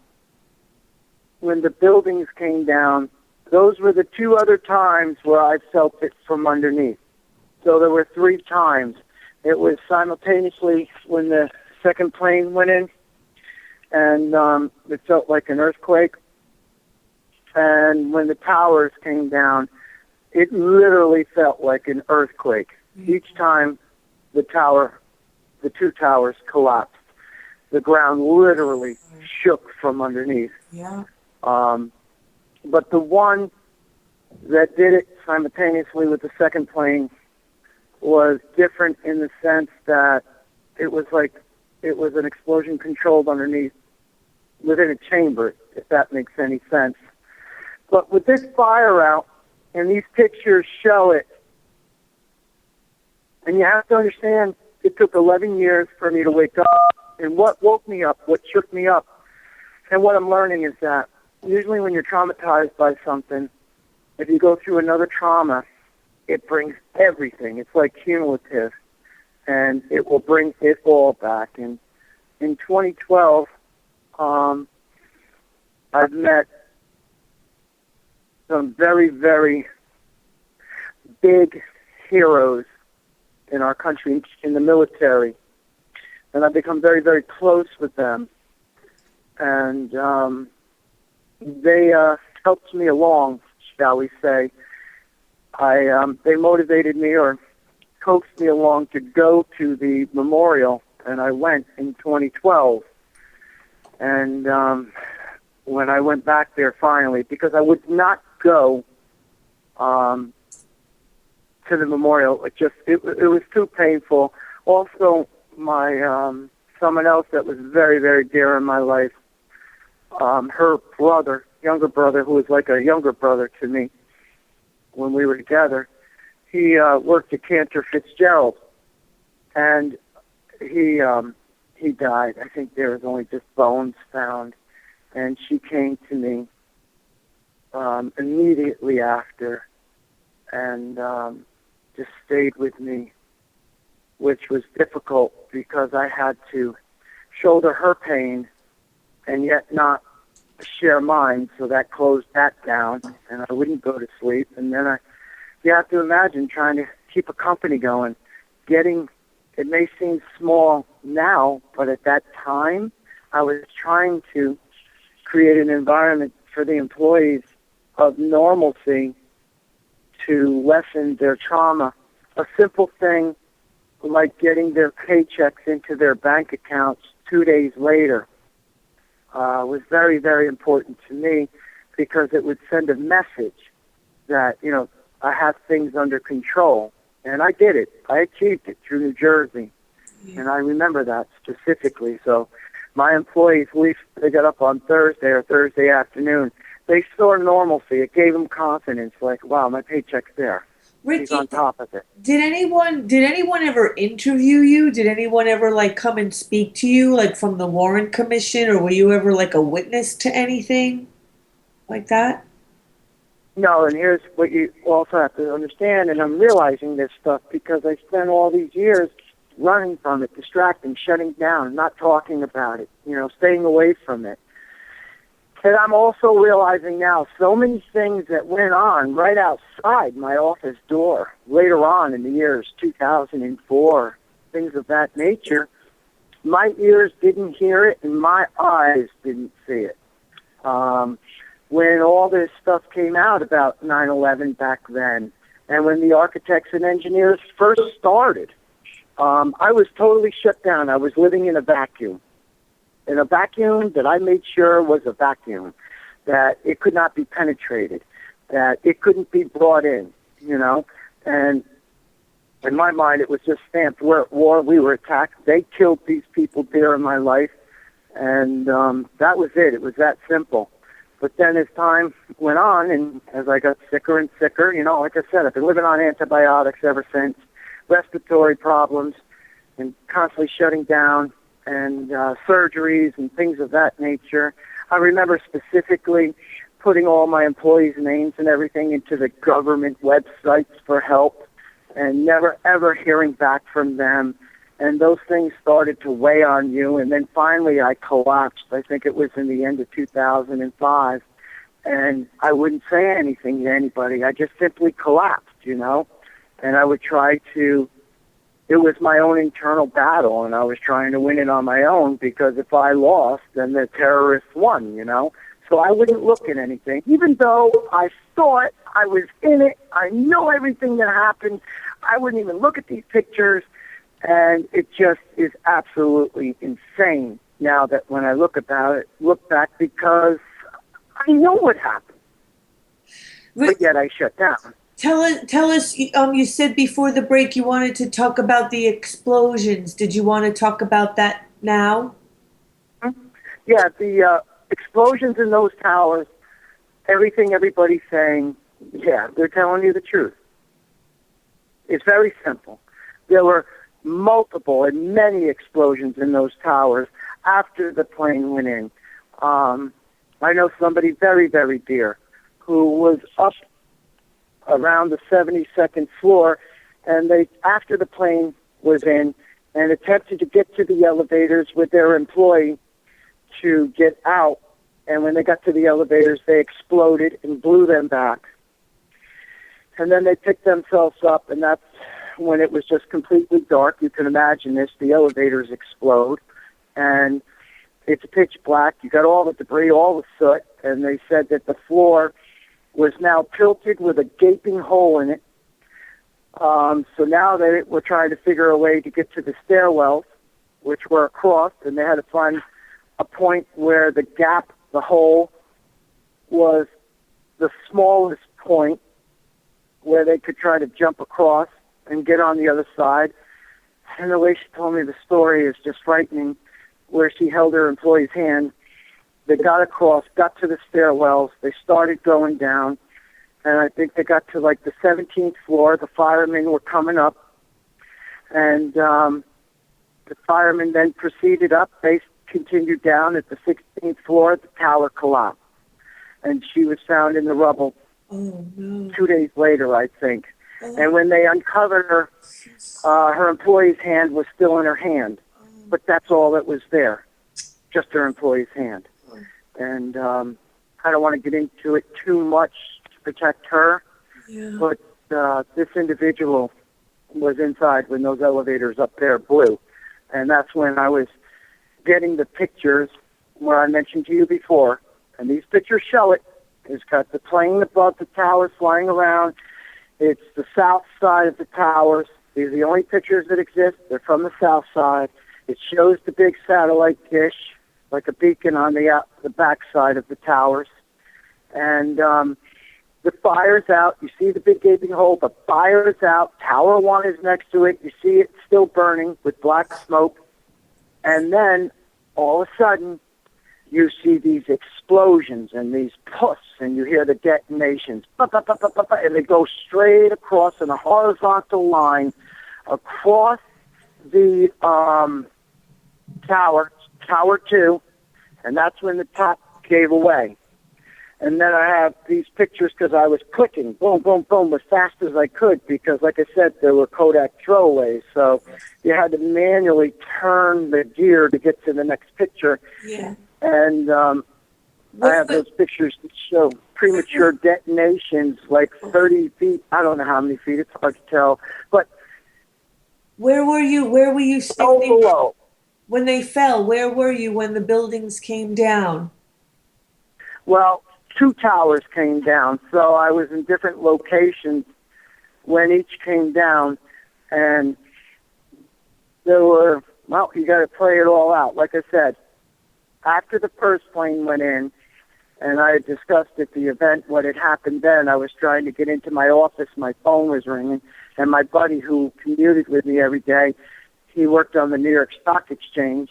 Speaker 7: the buildings came down, those were the two other times where I felt it from underneath. So there were 3 times. It was simultaneously when the second plane went in, and it felt like an earthquake. And when the towers came down, it literally felt like an earthquake. Each time the two towers collapsed, the ground literally shook from underneath.
Speaker 1: Yeah.
Speaker 7: But the one that did it simultaneously with the second plane was different in the sense that it was like it was an explosion controlled underneath within a chamber, if that makes any sense. But with this fire out, and these pictures show it, and you have to understand, it took 11 years for me to wake up. And what woke me up, what shook me up, and what I'm learning is that usually when you're traumatized by something, if you go through another trauma, it brings everything. It's like cumulative, and it will bring it all back. And in 2012, I've met some very, very big heroes in our country, in the military, and I've become very, very close with them. And they helped me along, shall we say. They motivated me or coaxed me along to go to the memorial, and I went in 2012. And when I went back there finally, because I would not go to the memorial, it was too painful, also my someone else that was very, very dear in my life, her brother, younger brother, who was like a younger brother to me when we were together, he worked at Cantor Fitzgerald, and he died. I think there was only just bones found, and she came to me immediately after, and just stayed with me, which was difficult because I had to shoulder her pain and yet not share mine, so that closed that down, and I wouldn't go to sleep. And then you have to imagine trying to keep a company going, it may seem small now, but at that time, I was trying to create an environment for the employees of normalcy to lessen their trauma. A simple thing like getting their paychecks into their bank accounts 2 days later was very, very important to me, because it would send a message that, I have things under control. And I did it. I achieved it through New Jersey. And I remember that specifically. So my employees, they got up on Thursday or Thursday afternoon. They saw normalcy. It gave them confidence, like, wow, my paycheck's there.
Speaker 1: Ricki,
Speaker 7: He's on top of it.
Speaker 1: Did anyone ever interview you? Did anyone ever come and speak to you, from the Warren Commission, or were you ever a witness to anything like that?
Speaker 7: No, and here's what you also have to understand, and I'm realizing this stuff because I spent all these years running from it, distracting, shutting down, not talking about it, staying away from it. And I'm also realizing now so many things that went on right outside my office door later on in the years 2004, things of that nature. My ears didn't hear it and my eyes didn't see it. When all this stuff came out about 9/11 back then, and when the architects and engineers first started, I was totally shut down. I was living in a vacuum. In a vacuum that I made sure was a vacuum, that it could not be penetrated, that it couldn't be brought in, And in my mind, it was just stamped, we're at war, we were attacked, they killed these people dear in my life, and that was it. It was that simple. But then as time went on, and as I got sicker and sicker, like I said, I've been living on antibiotics ever since, respiratory problems, and constantly shutting down, and surgeries and things of that nature. I remember specifically putting all my employees' names and everything into the government websites for help, and never, ever hearing back from them. And those things started to weigh on you. And then finally I collapsed. I think it was in the end of 2005. And I wouldn't say anything to anybody. I just simply collapsed, And I would try to, it was my own internal battle, and I was trying to win it on my own, because if I lost, then the terrorists won, So I wouldn't look at anything, even though I thought I was in it. I know everything that happened. I wouldn't even look at these pictures, and it just is absolutely insane now that when I look back, because I know what happened, but yet I shut down.
Speaker 1: Tell us, you said before the break you wanted to talk about the explosions. Did you want to talk about that now?
Speaker 7: Yeah, the explosions in those towers, everything everybody's saying, yeah, they're telling you the truth. It's very simple. There were multiple and many explosions in those towers after the plane went in. I know somebody very, very dear who was up around the 72nd floor, and they, after the plane was in, and attempted to get to the elevators with their employee to get out, and when they got to the elevators, they exploded and blew them back. And then they picked themselves up, and that's when it was just completely dark. You can imagine this. The elevators explode, and it's pitch black. You got all the debris, all the soot, and they said that the floor was now tilted with a gaping hole in it. So now they were trying to figure a way to get to the stairwells, which were across, and they had to find a point where the gap, the hole, was the smallest point where they could try to jump across and get on the other side. And the way she told me the story is just frightening, where she held her employee's hand. They got across, got to the stairwells. They started going down. And I think they got to like the 17th floor. The firemen were coming up. And the firemen then proceeded up. They continued down at the 16th floor. The tower collapsed. And she was found in the rubble 2 days later, I think. And when they uncovered her, her employee's hand was still in her hand. But that's all that was there, just her employee's hand. And I don't want to get into it too much to protect her, but this individual was inside when those elevators up there blew. And that's when I was getting the pictures where I mentioned to you before. And these pictures show it. It's got the plane above the towers flying around. It's the south side of the towers. These are the only pictures that exist. They're from the south side. It shows the big satellite dish, like a beacon on the back side of the towers. And the fire's out. You see the big gaping hole. The fire is out. Tower 1 is next to it. You see it still burning with black smoke. And then, all of a sudden, you see these explosions and these puffs, and you hear the detonations. And they go straight across in a horizontal line across the Tower 2, and that's when the top gave away. And then I have these pictures because I was clicking, boom, boom, boom, as fast as I could because, like I said, there were Kodak throwaways. So you had to manually turn the gear to get to the next picture.
Speaker 1: Yeah.
Speaker 7: And I have those pictures that show premature detonations, like 30 feet. I don't know how many feet. It's hard to tell. But
Speaker 1: where were you? Where were you
Speaker 7: so
Speaker 1: standing
Speaker 7: below.
Speaker 1: when they fell? Where were you when the buildings came down?
Speaker 7: Well, 2 towers came down, so I was in different locations when each came down, and there were, well, you got to play it all out. Like I said, after the first plane went in, and I had discussed at the event what had happened then, I was trying to get into my office, my phone was ringing, and my buddy who commuted with me every day, he worked on the New York Stock Exchange,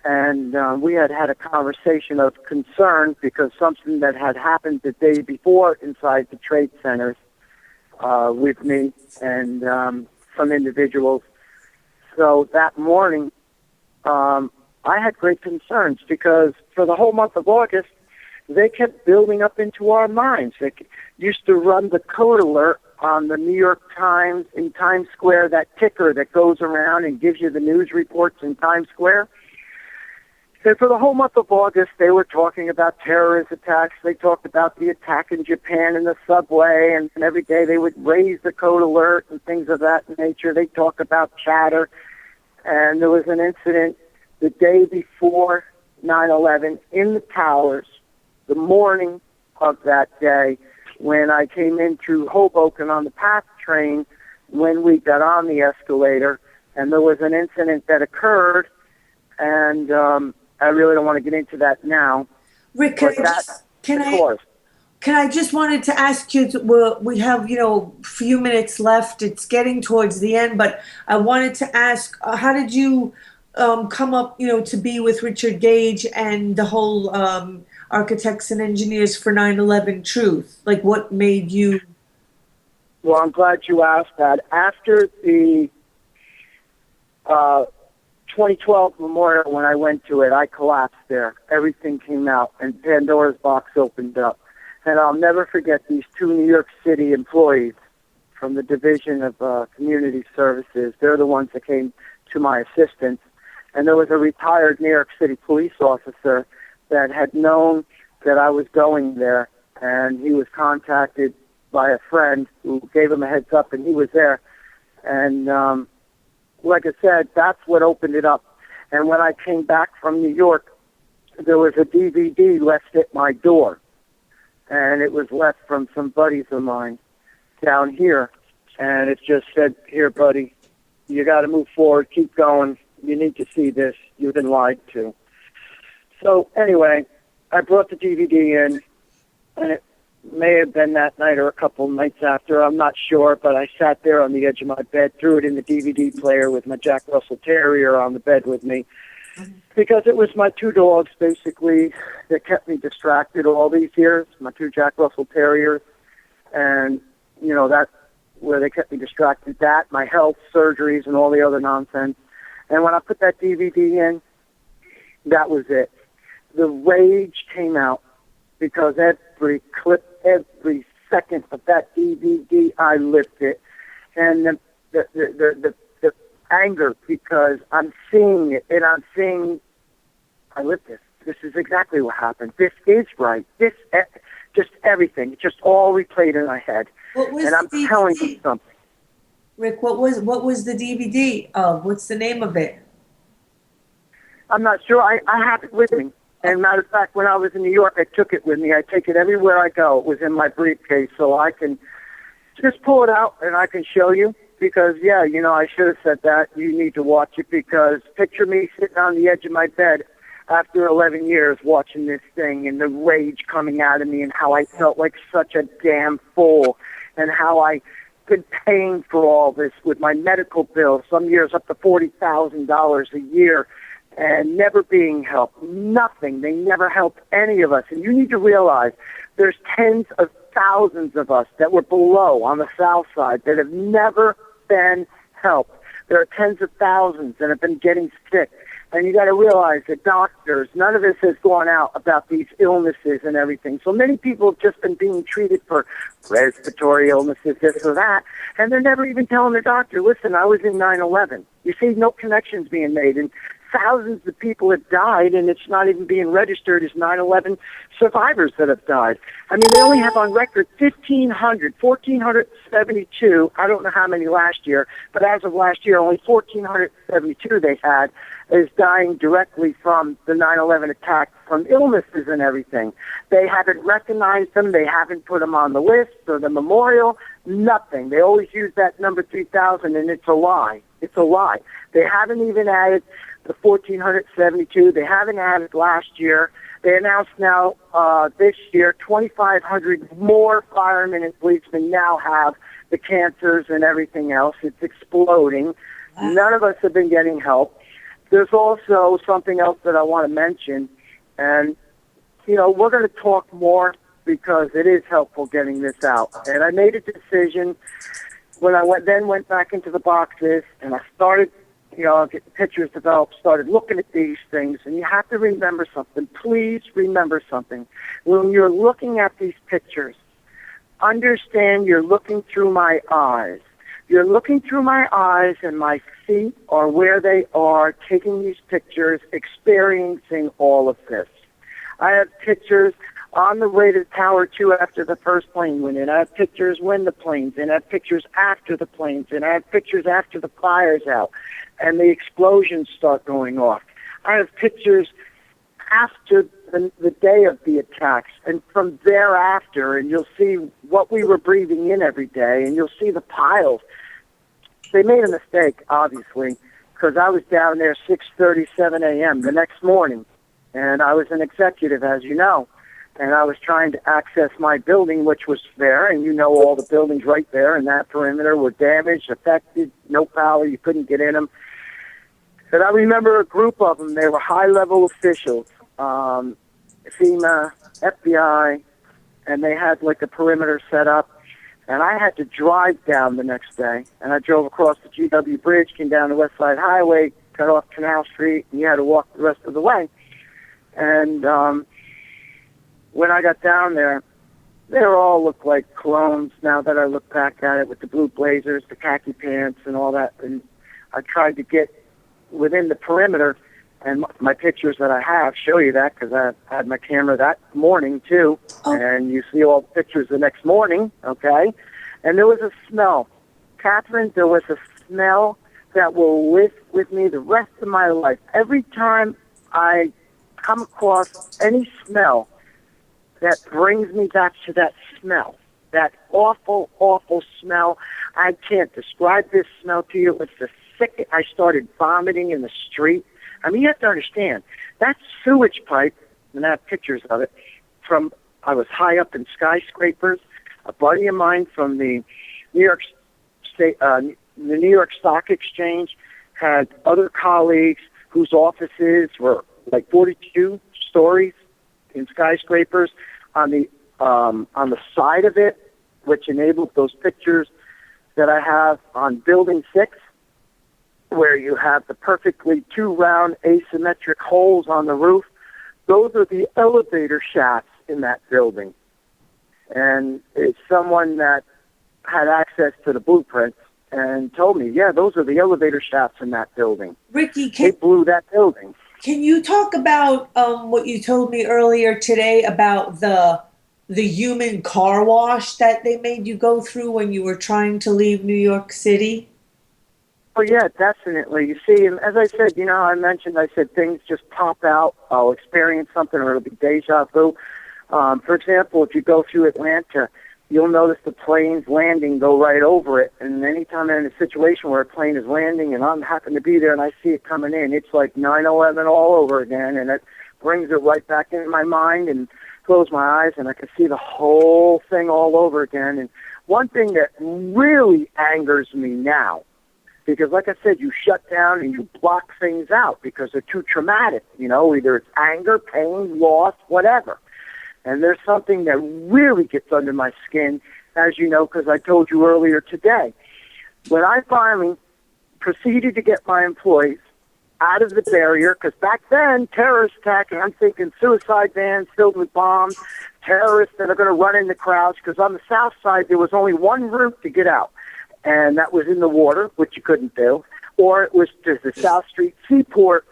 Speaker 7: and we had had a conversation of concern because something that had happened the day before inside the trade centers with me and some individuals. So that morning, I had great concerns because for the whole month of August, they kept building up into our minds. They used to run the code alert on the New York Times in Times Square, that ticker that goes around and gives you the news reports in Times Square. And for the whole month of August, they were talking about terrorist attacks. They talked about the attack in Japan in the subway, and every day they would raise the code alert and things of that nature. They talk about chatter. And there was an incident the day before 9/11 in the towers, the morning of that day, when I came in through Hoboken on the PATH train, when we got on the escalator, and there was an incident that occurred, and I really don't want to get into that now.
Speaker 1: Rick, can I just wanted to ask you, we have, a few minutes left. It's getting towards the end, but I wanted to ask, how did you come up, to be with Richard Gage and the whole Architects and Engineers for 9/11 Truth? Like, what made you?
Speaker 7: Well, I'm glad you asked that. After the 2012 memorial, when I went to it, I collapsed there. Everything came out, and Pandora's box opened up. And I'll never forget these 2 New York City employees from the Division of Community Services. They're the ones that came to my assistance. And there was a retired New York City police officer that had known that I was going there, and he was contacted by a friend who gave him a heads up, and he was there. And like I said, that's what opened it up. And when I came back from New York, there was a DVD left at my door, and it was left from some buddies of mine down here, and it just said, "Here, buddy, you got to move forward, keep going. You need to see this. You've been lied to." So anyway, I brought the DVD in, and it may have been that night or a couple nights after, I'm not sure, but I sat there on the edge of my bed, threw it in the DVD player with my Jack Russell Terrier on the bed with me, because it was my two dogs, basically, that kept me distracted all these years, my two Jack Russell Terriers, and, you know, that's where they kept me distracted, that, my health, surgeries, and all the other nonsense. And when I put that DVD in, that was it. The rage came out, because every clip, every second of that DVD, I lived it. And the anger, because I'm seeing it, and I'm seeing, I lived this. This is exactly what happened. This is right. This, just everything. It just all replayed in my head. And I'm telling you something.
Speaker 1: Rick, what was the DVD of? What's the name of it?
Speaker 7: I'm not sure. I have it with me. And matter of fact, when I was in New York, I took it with me. I take it everywhere I go. It was in my briefcase, so I can just pull it out and I can show you. Because, yeah, you know, I should have said that. You need to watch it, because picture me sitting on the edge of my bed after 11 years watching this thing, and the rage coming out of me, and how I felt like such a damn fool, and how I've been paying for all this with my medical bills, some years up to $40,000 a year, and never being helped. Nothing. They never helped any of us. And you need to realize there's tens of thousands of us that were below on the south side that have never been helped. There are tens of thousands that have been getting sick. And you got to realize that doctors, none of this has gone out about these illnesses and everything. So many people have just been being treated for respiratory illnesses, this or that, and they're never even telling their doctor, listen, I was in 9/11. You see, no connections being made, and thousands of people have died, and it's not even being registered as 9/11 survivors that have died. I mean, they only have on record 1,472. I don't know how many last year, but as of last year, only 1,472 they had is dying directly from the 9/11 attack, from illnesses and everything. They haven't recognized them. They haven't put them on the list or the memorial. Nothing. They always use that number 3,000, and it's a lie. It's a lie. They haven't even added the 1,472. They haven't added last year. They announced now this year 2,500 more firemen and policemen now have the cancers and everything else. It's exploding. None of us have been getting help. There's also something else that I want to mention, and, you know, we're going to talk more because it is helpful getting this out. And I made a decision when I went back into the boxes, and I started, you know, getting pictures developed, started looking at these things, and you have to remember something. Please remember something. When you're looking at these pictures, understand you're looking through my eyes. You're looking through my eyes, and my feet are where they are, taking these pictures, experiencing all of this. I have pictures on the way to Tower 2 after the first plane went in. I have pictures when the plane's in. I have pictures after the plane's in. I have pictures after the fire's out and the explosions start going off. I have pictures after the day of the attacks and from thereafter, and you'll see what we were breathing in every day, and you'll see the piles. They made a mistake, obviously, because I was down there 6:37 a.m. the next morning, and I was an executive, as you know, and I was trying to access my building, which was there, and you know all the buildings right there in that perimeter were damaged, affected, no power, you couldn't get in them. And I remember a group of them, they were high-level officials, FEMA, FBI, and they had like a perimeter set up. And I had to drive down the next day, and I drove across the GW Bridge, came down the West Side Highway, cut off Canal Street, and you had to walk the rest of the way. And when I got down there, they all looked like clones now that I look back at it, with the blue blazers, the khaki pants, and all that. And I tried to get within the perimeter, and my pictures that I have show you that, because I had my camera that morning too. Oh. And you see all the pictures the next morning, okay? And there was a smell. Catherine, there was a smell that will live with me the rest of my life. Every time I come across any smell that brings me back to that smell, that awful, awful smell. I can't describe this smell to you. It's the sick. I started vomiting in the street. I mean, you have to understand, that sewage pipe, and I have pictures of it, from I was high up in skyscrapers. A buddy of mine from the New York State, the New York Stock Exchange had other colleagues whose offices were like 42 stories in skyscrapers on the side of it, which enabled those pictures that I have on Building 6, where you have the perfectly two round asymmetric holes on the roof. Those are the elevator shafts in that building. And it's someone that had access to the blueprints and told me, yeah, those are the elevator shafts in that building.
Speaker 1: Ricky,
Speaker 7: They blew that building.
Speaker 1: can you talk about what you told me earlier today about the human car wash that they made you go through when you were trying to leave New York City?
Speaker 7: Oh, yeah, definitely. You see, and as I said, I said things just pop out. I'll experience something or it'll be deja vu. For example, if you go through Atlanta, you'll notice the planes landing go right over it. And anytime I'm in a situation where a plane is landing and I happen to be there and I see it coming in, it's like 9/11 all over again. And it brings it right back into my mind and close my eyes and I can see the whole thing all over again. And one thing that really angers me now, because like I said, you shut down and you block things out because they're too traumatic, either it's anger, pain, loss, whatever. And there's something that really gets under my skin, as you know, because I told you earlier today. When I finally proceeded to get my employees out of the barrier, because back then, terrorist attack, and I'm thinking suicide vans filled with bombs, terrorists that are going to run into crowds, because on the south side, there was only one route to get out, and that was in the water, which you couldn't do, or it was to the South Street Seaport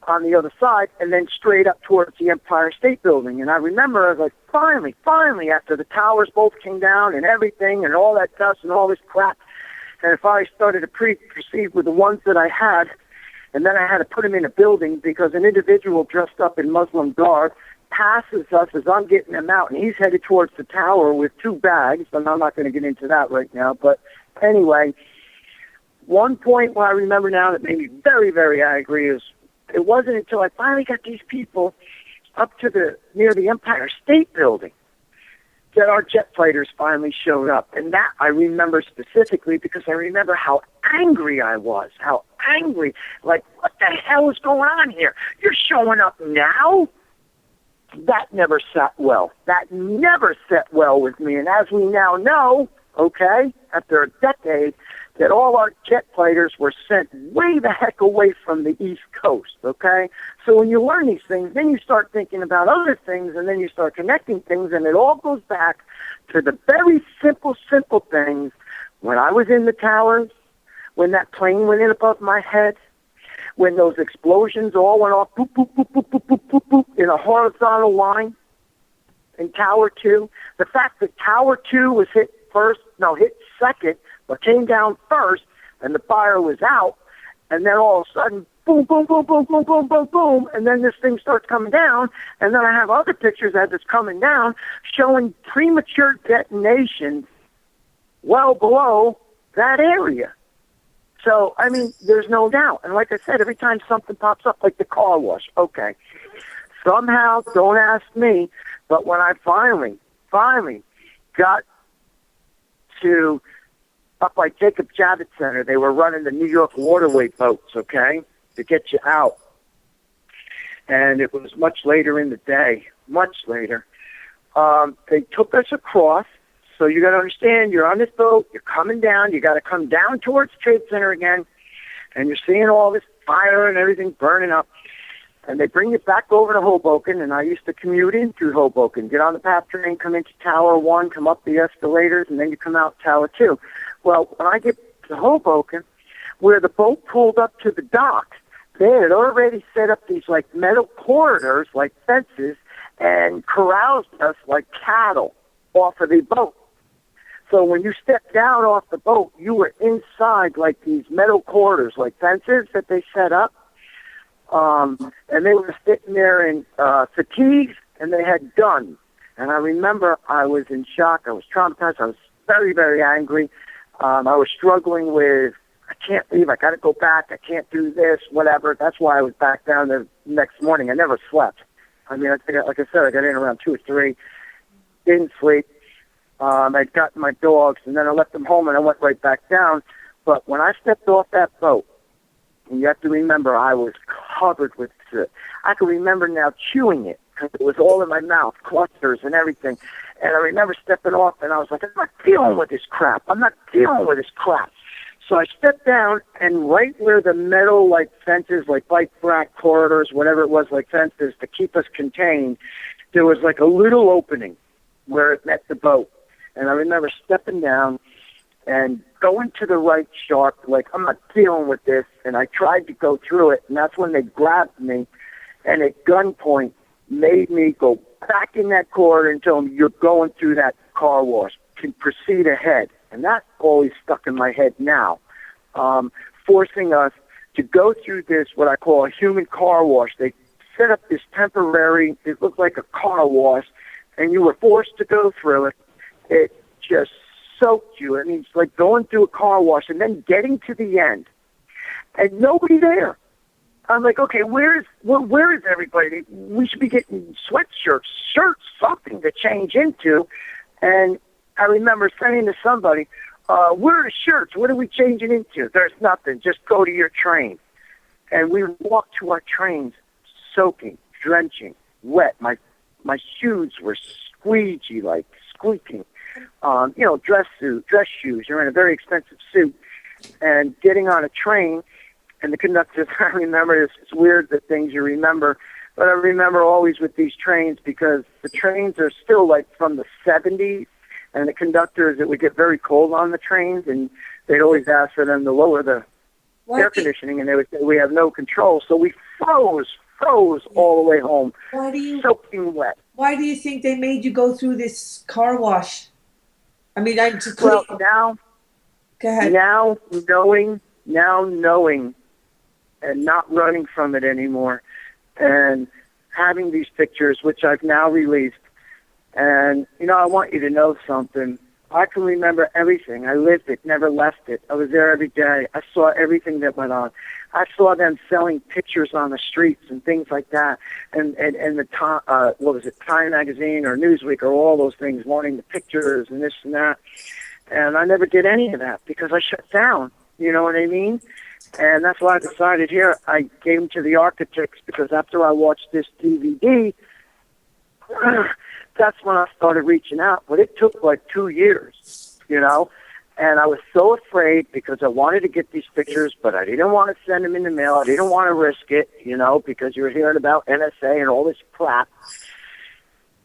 Speaker 7: on the other side, and then straight up towards the Empire State Building. And I remember I was like, finally, after the towers both came down and everything and all that dust and all this crap, and if I started to proceed with the ones that I had, and then I had to put them in a building because an individual dressed up in Muslim garb passes us as I'm getting him out, and he's headed towards the tower with 2 bags, and I'm not going to get into that right now, but anyway, one point where I remember now that made me very, very angry is it wasn't until I finally got these people up to near the Empire State Building that our jet fighters finally showed up. And that I remember specifically because I remember how angry I was, like, what the hell is going on here? You're showing up now? That never sat well. That never sat well with me. And as we now know, okay, after a decade, that all our jet fighters were sent way the heck away from the East Coast, okay? So when you learn these things, then you start thinking about other things, and then you start connecting things, and it all goes back to the very simple things. When I was in the towers, when that plane went in above my head, when those explosions all went off, boop, boop, boop, boop, boop, boop, boop, boop, in a horizontal line in Tower 2, the fact that Tower 2 was hit second, but came down first, and the fire was out, and then all of a sudden, boom, boom, boom, boom, boom, boom, boom, boom, and then this thing starts coming down, and then I have other pictures as it's coming down showing premature detonations well below that area. So, I mean, there's no doubt. And like I said, every time something pops up, like the car wash, okay, somehow, don't ask me, but when I finally got to up by Jacob Javits Center, they were running the New York waterway boats, okay, to get you out. And it was much later in the day, much later. They took us across. So you got to understand, you're on this boat, you're coming down, you got to come down towards Trade Center again, and you're seeing all this fire and everything burning up. And they bring you back over to Hoboken, and I used to commute in through Hoboken, get on the PATH train, come into Tower 1, come up the escalators, and then you come out Tower 2. Well, when I get to Hoboken, where the boat pulled up to the dock, they had already set up these, like, metal corridors, like fences, and corralled us like cattle off of the boat. So when you stepped down off the boat, you were inside, like, these metal corridors, like fences that they set up. And they were sitting there in fatigues, and they had guns. And I remember I was in shock. I was traumatized. I was very, very angry. I was struggling with, I can't leave. I got to go back. I can't do this, whatever. That's why I was back down the next morning. I never slept. I mean, like I said, I got in around 2 or 3. didn't sleep. I'd gotten my dogs, and then I left them home, and I went right back down. But when I stepped off that boat, and you have to remember, I was covered with soot. I can remember now chewing it because it was all in my mouth, clusters and everything. And I remember stepping off, and I was like, I'm not dealing with this crap. I'm not dealing with this crap. So I stepped down, and right where the metal, like fences, like bike rack corridors, whatever it was, like fences to keep us contained, there was like a little opening where it met the boat. And I remember stepping down and going to the right sharp, like, I'm not dealing with this. And I tried to go through it, and that's when they grabbed me and at gunpoint made me go back in that corridor and tell them, you're going through that car wash, can proceed ahead. And that's always stuck in my head now, forcing us to go through this, what I call a human car wash. They set up this temporary, it looked like a car wash, and you were forced to go through it. It just soaked you. I mean, it's like going through a car wash and then getting to the end and nobody there. I'm like, okay, where is everybody? We should be getting sweatshirts, shirts, something to change into. And I remember saying to somebody, where are the shirts? What are we changing into? There's nothing. Just go to your train. And we walked to our trains soaking, drenching, wet. My shoes were squeegee, like squeaking. Dress shoes. You're in a very expensive suit. And getting on a train, and the conductors, I remember, it's weird the things you remember, but I remember always with these trains because the trains are still like from the 70s, and the conductors, it would get very cold on the trains, and they'd always ask for them to lower the air conditioning, and they would say, we have no control. So we froze all the way home, soaking wet.
Speaker 1: Why do you think they made you go through this car wash? I mean,
Speaker 7: well, now,
Speaker 1: go ahead.
Speaker 7: Now knowing, and not running from it anymore, and having these pictures, which I've now released. And, I want you to know something. I can remember everything. I lived it, never left it. I was there every day. I saw everything that went on. I saw them selling pictures on the streets and things like that. And the Time Magazine or Newsweek or all those things wanting the pictures and this and that. And I never did any of that because I shut down. You know what I mean? And that's why I decided here, I gave them to the architects because after I watched this DVD, that's when I started reaching out. But it took like 2 years, and I was so afraid because I wanted to get these pictures, but I didn't want to send them in the mail. I didn't want to risk it, because you were hearing about NSA and all this crap.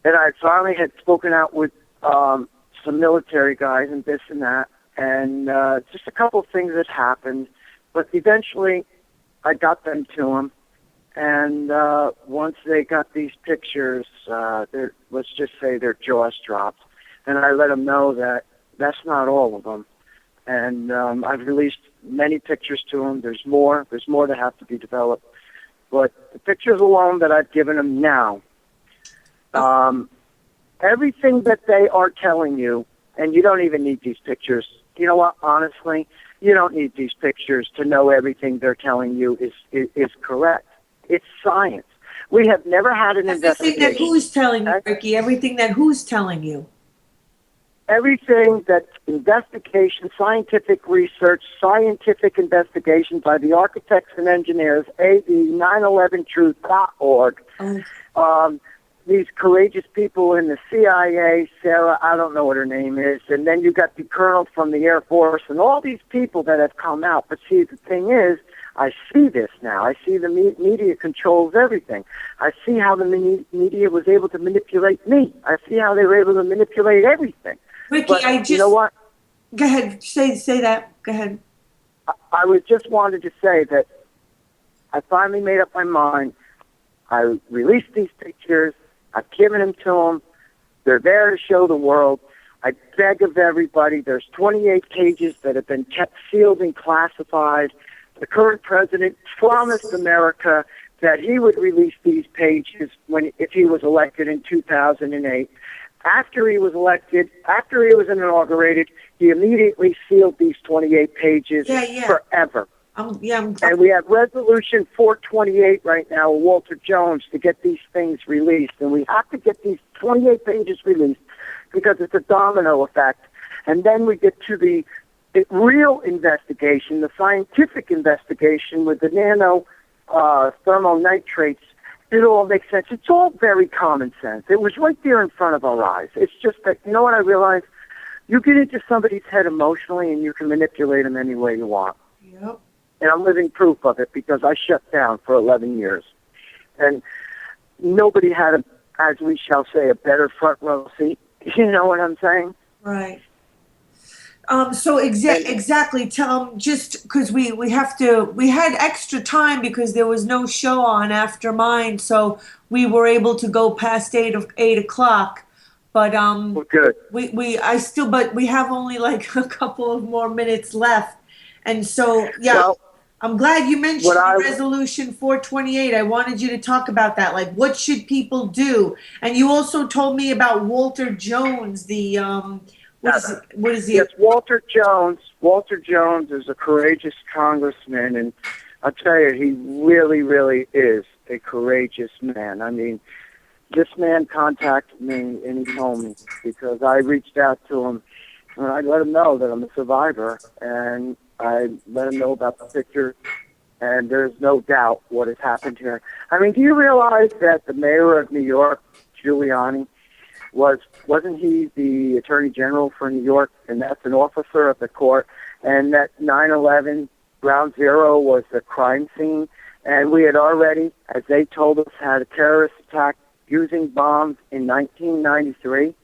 Speaker 7: And I finally had spoken out with some military guys and this and that, and just a couple of things that happened. But eventually, I got them to them. And once they got these pictures, let's just say their jaws dropped. And I let them know that that's not all of them. And I've released many pictures to them. There's more that have to be developed. But the pictures alone that I've given them now, everything that they are telling you, and you don't even need these pictures. You know what, honestly, you don't need these pictures to know everything they're telling you is correct. It's science. We have never had an investigation.
Speaker 1: Everything that who's telling you, Ricky, everything that who's telling you.
Speaker 7: Everything that investigation, scientific research, scientific investigation by the architects and engineers, AV911truth.org. These courageous people in the CIA, Sarah, I don't know what her name is, and then you got the colonel from the Air Force and all these people that have come out. But see, the thing is, I see this now. I see the media controls everything. I see how the media was able to manipulate me. I see how they were able to manipulate everything.
Speaker 1: Ricky,
Speaker 7: but you know what?
Speaker 1: Go ahead. Say that. Go ahead.
Speaker 7: I was just wanted to say that I finally made up my mind. I released these pictures. I've given them to them. They're there to show the world. I beg of everybody. There's 28 pages that have been kept sealed and classified. The current president promised America that he would release these pages if he was elected in 2008. After he was elected, after he was inaugurated, he immediately sealed these 28 pages forever. And we have Resolution 428 right now with Walter Jones to get these things released. And we have to get these 28 pages released because it's a domino effect. And then we get to the real investigation, the scientific investigation with the thermal nitrates. It all makes sense. It's all very common sense. It was right there in front of our eyes. It's just that, you know what I realized? You get into somebody's head emotionally and you can manipulate them any way you want.
Speaker 1: Yep.
Speaker 7: And I'm living proof of it because I shut down for 11 years. And nobody had, as we shall say, a better front row seat. You know what I'm saying?
Speaker 1: Right. So exactly, just because we had extra time because there was no show on after mine, so we were able to go past 8 o'clock. But
Speaker 7: well, good.
Speaker 1: we have only like a couple of more minutes left, and so yeah. Well, I'm glad you mentioned Resolution 428. I wanted you to talk about that. Like, what should people do? And you also told me about Walter Jones, the what is he?
Speaker 7: Yes, Walter Jones. Walter Jones is a courageous congressman, and I'll tell you, he really, really is a courageous man. I mean, this man contacted me, and he told me, because I reached out to him, and I let him know that I'm a survivor, and I let him know about the picture, and there's no doubt what has happened here. I mean, do you realize that the mayor of New York, Giuliani, wasn't he the Attorney General for New York, and that's an officer of the court, and that 9/11 Ground Zero was the crime scene, and we had already, as they told us, had a terrorist attack using bombs in 1993.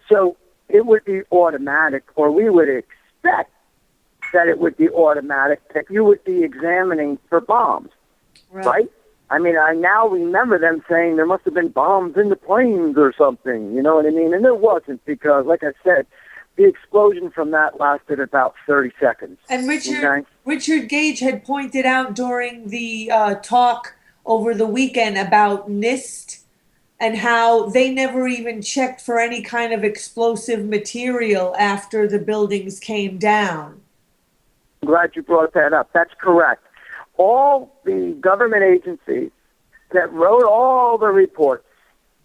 Speaker 7: So it would be automatic, or we would expect that it would be automatic, that you would be examining for bombs, right? I mean, I now remember them saying there must have been bombs in the planes or something, you know what I mean? And there wasn't, because, like I said, the explosion from that lasted about 30 seconds.
Speaker 1: And Richard Gage had pointed out during the talk over the weekend about NIST and how they never even checked for any kind of explosive material after the buildings came down.
Speaker 7: I'm glad you brought that up. That's correct. All the government agencies that wrote all the reports,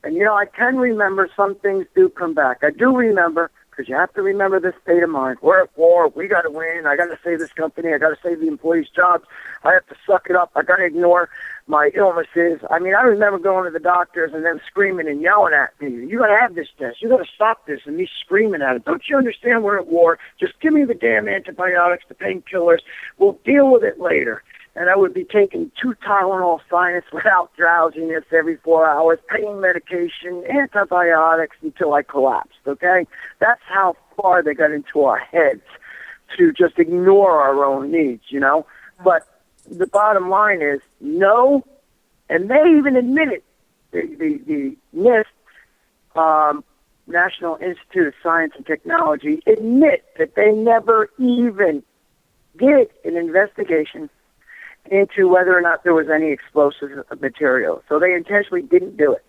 Speaker 7: and, you know, I can remember some things do come back. I do remember, because you have to remember this state of mind. We're at war. We got to win. I got to save this company. I got to save the employees' jobs. I have to suck it up. I got to ignore my illnesses. I mean, I remember going to the doctors and them screaming and yelling at me, "You got to have this test. You got to stop this." And me screaming at it. "Don't you understand we're at war? Just give me the damn antibiotics, the painkillers. We'll deal with it later." And I would be taking 2 Tylenol Sinus without drowsiness every 4 hours, pain medication, antibiotics until I collapsed, okay? That's how far they got into our heads to just ignore our own needs, you know? But the bottom line is no, and they even admit it. The NIST, National Institute of Science and Technology, admit that they never even did an investigation into whether or not there was any explosive material. So they intentionally didn't do it.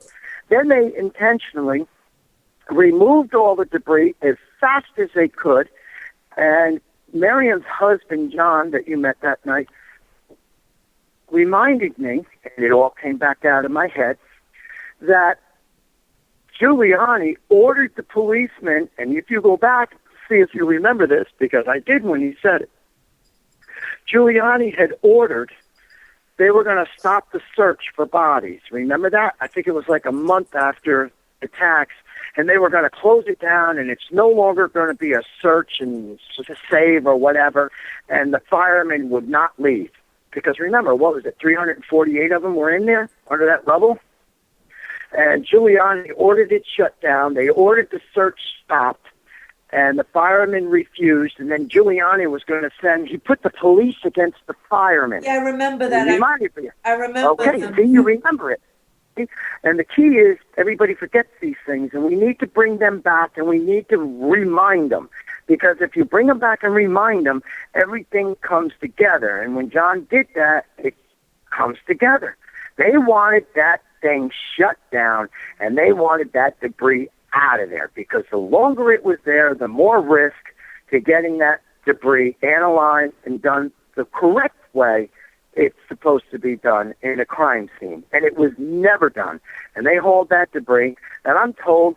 Speaker 7: Then they intentionally removed all the debris as fast as they could, and Miriam's husband, John, that you met that night, reminded me, and it all came back out of my head, that Giuliani ordered the policemen, and if you go back, see if you remember this, because I did when he said it, Giuliani had ordered they were going to stop the search for bodies. Remember that? I think it was like a month after attacks, and they were going to close it down, and it's no longer going to be a search and to save or whatever, and the firemen would not leave. Because remember, what was it, 348 of them were in there under that rubble? And Giuliani ordered it shut down. They ordered the search stopped. And the firemen refused, and then Giuliani was going to he put the police against the firemen.
Speaker 1: Yeah, I remember that. I remember.
Speaker 7: Okay, see, you remember it. And the key is everybody forgets these things, and we need to bring them back, and we need to remind them. Because if you bring them back and remind them, everything comes together. And when John did that, it comes together. They wanted that thing shut down, and they wanted that debris out of there, because the longer it was there, the more risk to getting that debris analyzed and done the correct way it's supposed to be done in a crime scene. And it was never done. And they hauled that debris, and I'm told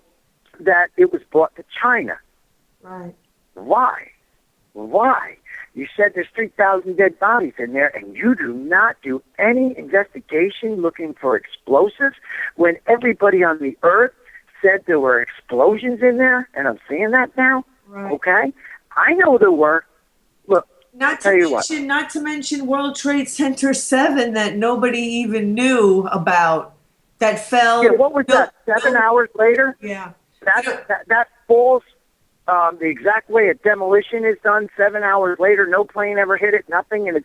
Speaker 7: that it was brought to China.
Speaker 1: Right.
Speaker 7: Why? Why? You said there's 3,000 dead bodies in there, and you do not do any investigation looking for explosives when everybody on the earth said there were explosions in there, and I'm seeing that now.
Speaker 1: Right.
Speaker 7: Okay? I know there were. Look,
Speaker 1: Not
Speaker 7: tell
Speaker 1: to
Speaker 7: you what.
Speaker 1: mention, not to mention World Trade Center 7 that nobody even knew about, that fell.
Speaker 7: Yeah, what was that? 7 hours later?
Speaker 1: Yeah.
Speaker 7: That falls the exact way a demolition is done. 7 hours later, no plane ever hit it, nothing, and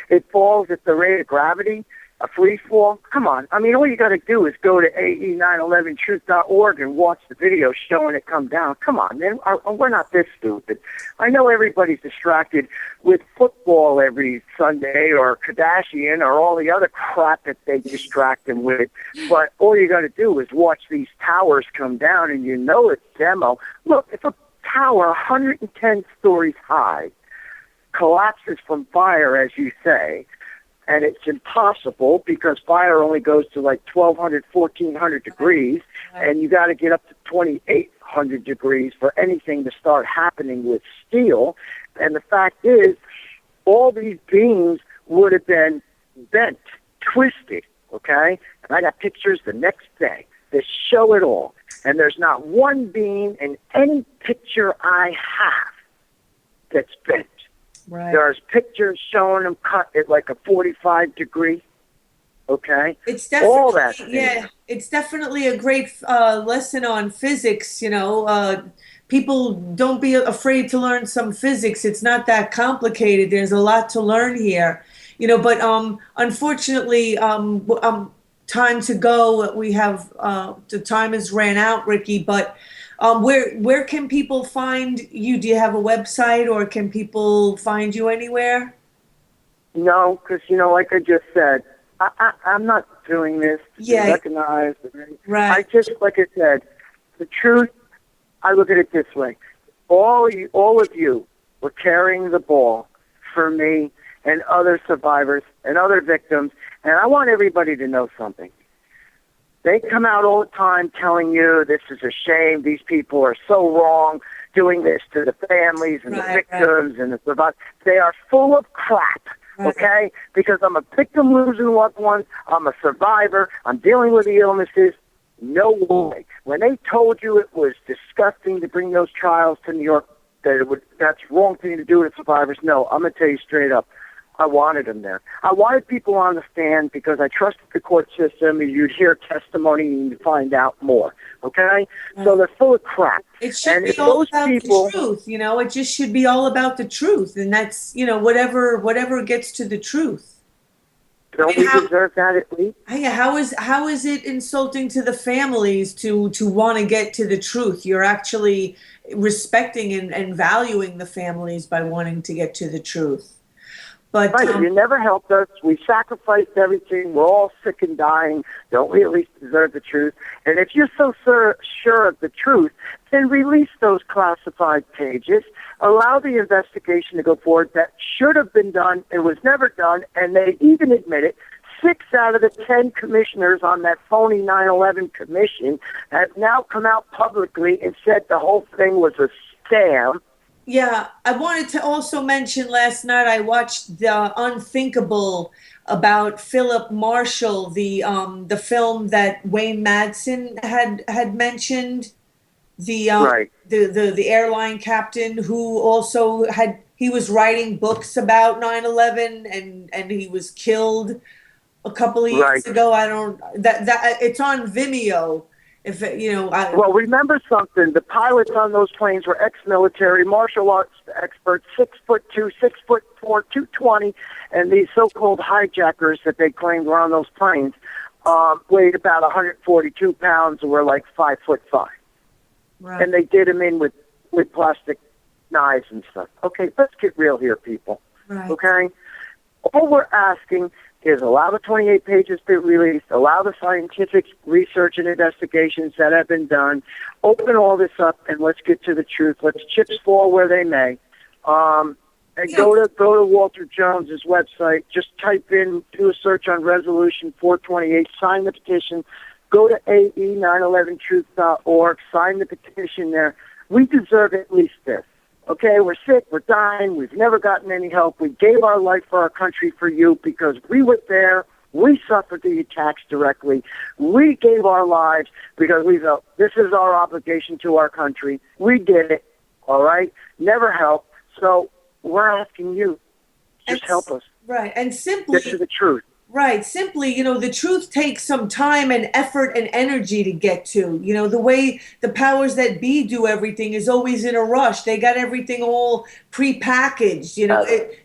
Speaker 7: it falls at the rate of gravity, a free fall. Come on. I mean, all you got to do is go to ae911truth.org and watch the video showing it come down. Come on, man. We're not this stupid. I know everybody's distracted with football every Sunday or Kardashian or all the other crap that they distract them with, but all you got to do is watch these towers come down, and you know it's demo. Look, if a tower 110 stories high collapses from fire, as you say, and it's impossible because fire only goes to like 1,200, 1,400 degrees, and you got to get up to 2,800 degrees for anything to start happening with steel. And the fact is, all these beams would have been bent, twisted, okay? And I got pictures the next day that show it all. And there's not one beam in any picture I have that's bent.
Speaker 1: Right.
Speaker 7: There's pictures showing them cut at like a 45 degree. Okay,
Speaker 1: It's definitely,
Speaker 7: all that.
Speaker 1: yeah, it's definitely a great lesson on physics. You know, people don't be afraid to learn some physics. It's not that complicated. There's a lot to learn here. You know, but unfortunately, time to go. We have the time has ran out, Ricky. But where can people find you? Do you have a website, or can people find you anywhere?
Speaker 7: No, because like I just said, I'm not doing this to be
Speaker 1: Yeah.
Speaker 7: recognized.
Speaker 1: Right.
Speaker 7: I just, like I said, the truth. I look at it this way: all of you were carrying the ball for me and other survivors and other victims, and I want everybody to know something. They come out all the time telling you this is a shame, these people are so wrong, doing this to the families and the victims and the survivors. They are full of crap, okay? Because I'm a victim losing loved ones, I'm a survivor, I'm dealing with the illnesses. No way. When they told you it was disgusting to bring those trials to New York, that's the wrong thing to do with survivors, no, I'm going to tell you straight up. I wanted them there. I wanted people on the stand because I trusted the court system, and you'd hear testimony and you'd find out more. Okay? So they're full of crap.
Speaker 1: It should be all about the truth, It just should be all about the truth, and that's whatever gets to the truth.
Speaker 7: Don't we deserve that at least?
Speaker 1: Yeah. How is it insulting to the families to want to get to the truth? You're actually respecting and valuing the families by wanting to get to the truth. But
Speaker 7: right, you never helped us. We sacrificed everything. We're all sick and dying. Don't we at least deserve the truth? And if you're so sure of the truth, then release those classified pages. Allow the investigation to go forward. That should have been done. It was never done. And they even admit it. 6 out of the 10 commissioners on that phony 9/11 commission have now come out publicly and said the whole thing was a scam.
Speaker 1: Yeah, I wanted to also mention last night I watched The Unthinkable about Philip Marshall, the film that Wayne Madsen had mentioned, the airline captain who also he was writing books about 9/11 and he was killed a couple of years ago. I don't that it's on Vimeo. If
Speaker 7: well, remember something. The pilots on those planes were ex-military, martial arts experts, 6'2", 6'4", 220, and these so-called hijackers that they claimed were on those planes weighed about 142 pounds and were like 5'5". Right. And they did them in with plastic knives and stuff. Okay, let's get real here, people.
Speaker 1: Right.
Speaker 7: Okay, all we're asking is allow the 28 pages to be released, allow the scientific research and investigations that have been done, open all this up, and let's get to the truth. Let's chips fall where they may. And go to Walter Jones's website. Just type in, do a search on Resolution 428. Sign the petition. Go to ae911truth.org. Sign the petition there. We deserve at least this. Okay, we're sick. We're dying. We've never gotten any help. We gave our life for our country for you because we were there. We suffered the attacks directly. We gave our lives because we felt this is our obligation to our country. We did it. All right? Never helped. So we're asking you, just help us.
Speaker 1: Right, and simply
Speaker 7: get to the truth.
Speaker 1: Right, simply, the truth takes some time and effort and energy to get to. The way the powers that be do everything is always in a rush. They got everything all prepackaged.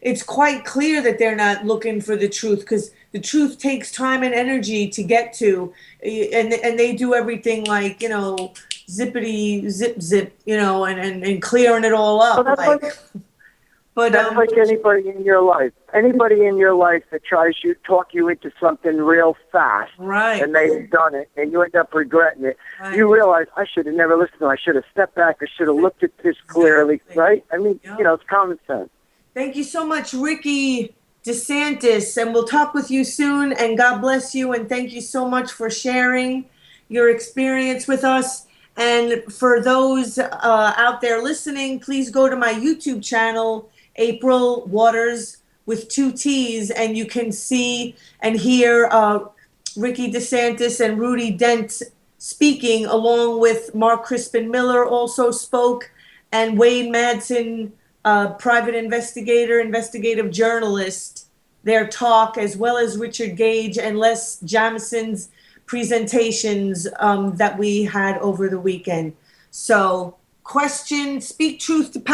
Speaker 1: It's quite clear that they're not looking for the truth because the truth takes time and energy to get to, and they do everything like zippity zip, and clearing it all up.
Speaker 7: That's like anybody in your life. Anybody in your life that tries to talk you into something real fast,
Speaker 1: right?
Speaker 7: And they've done it, and you end up regretting it. Right. You realize, I should have never listened to them. I should have stepped back. I should have looked at this clearly, right? I mean, it's common sense.
Speaker 1: Thank you so much, Ricki DeSantis, and we'll talk with you soon, and God bless you, and thank you so much for sharing your experience with us. And for those out there listening, please go to my YouTube channel, April Waters with 2 T's, and you can see and hear Ricki DeSantis and Rudy Dent speaking, along with Mark Crispin Miller also spoke, and Wade Madsen, private investigator, investigative journalist, their talk, as well as Richard Gage and Les Jamison's presentations that we had over the weekend. So, speak truth to power.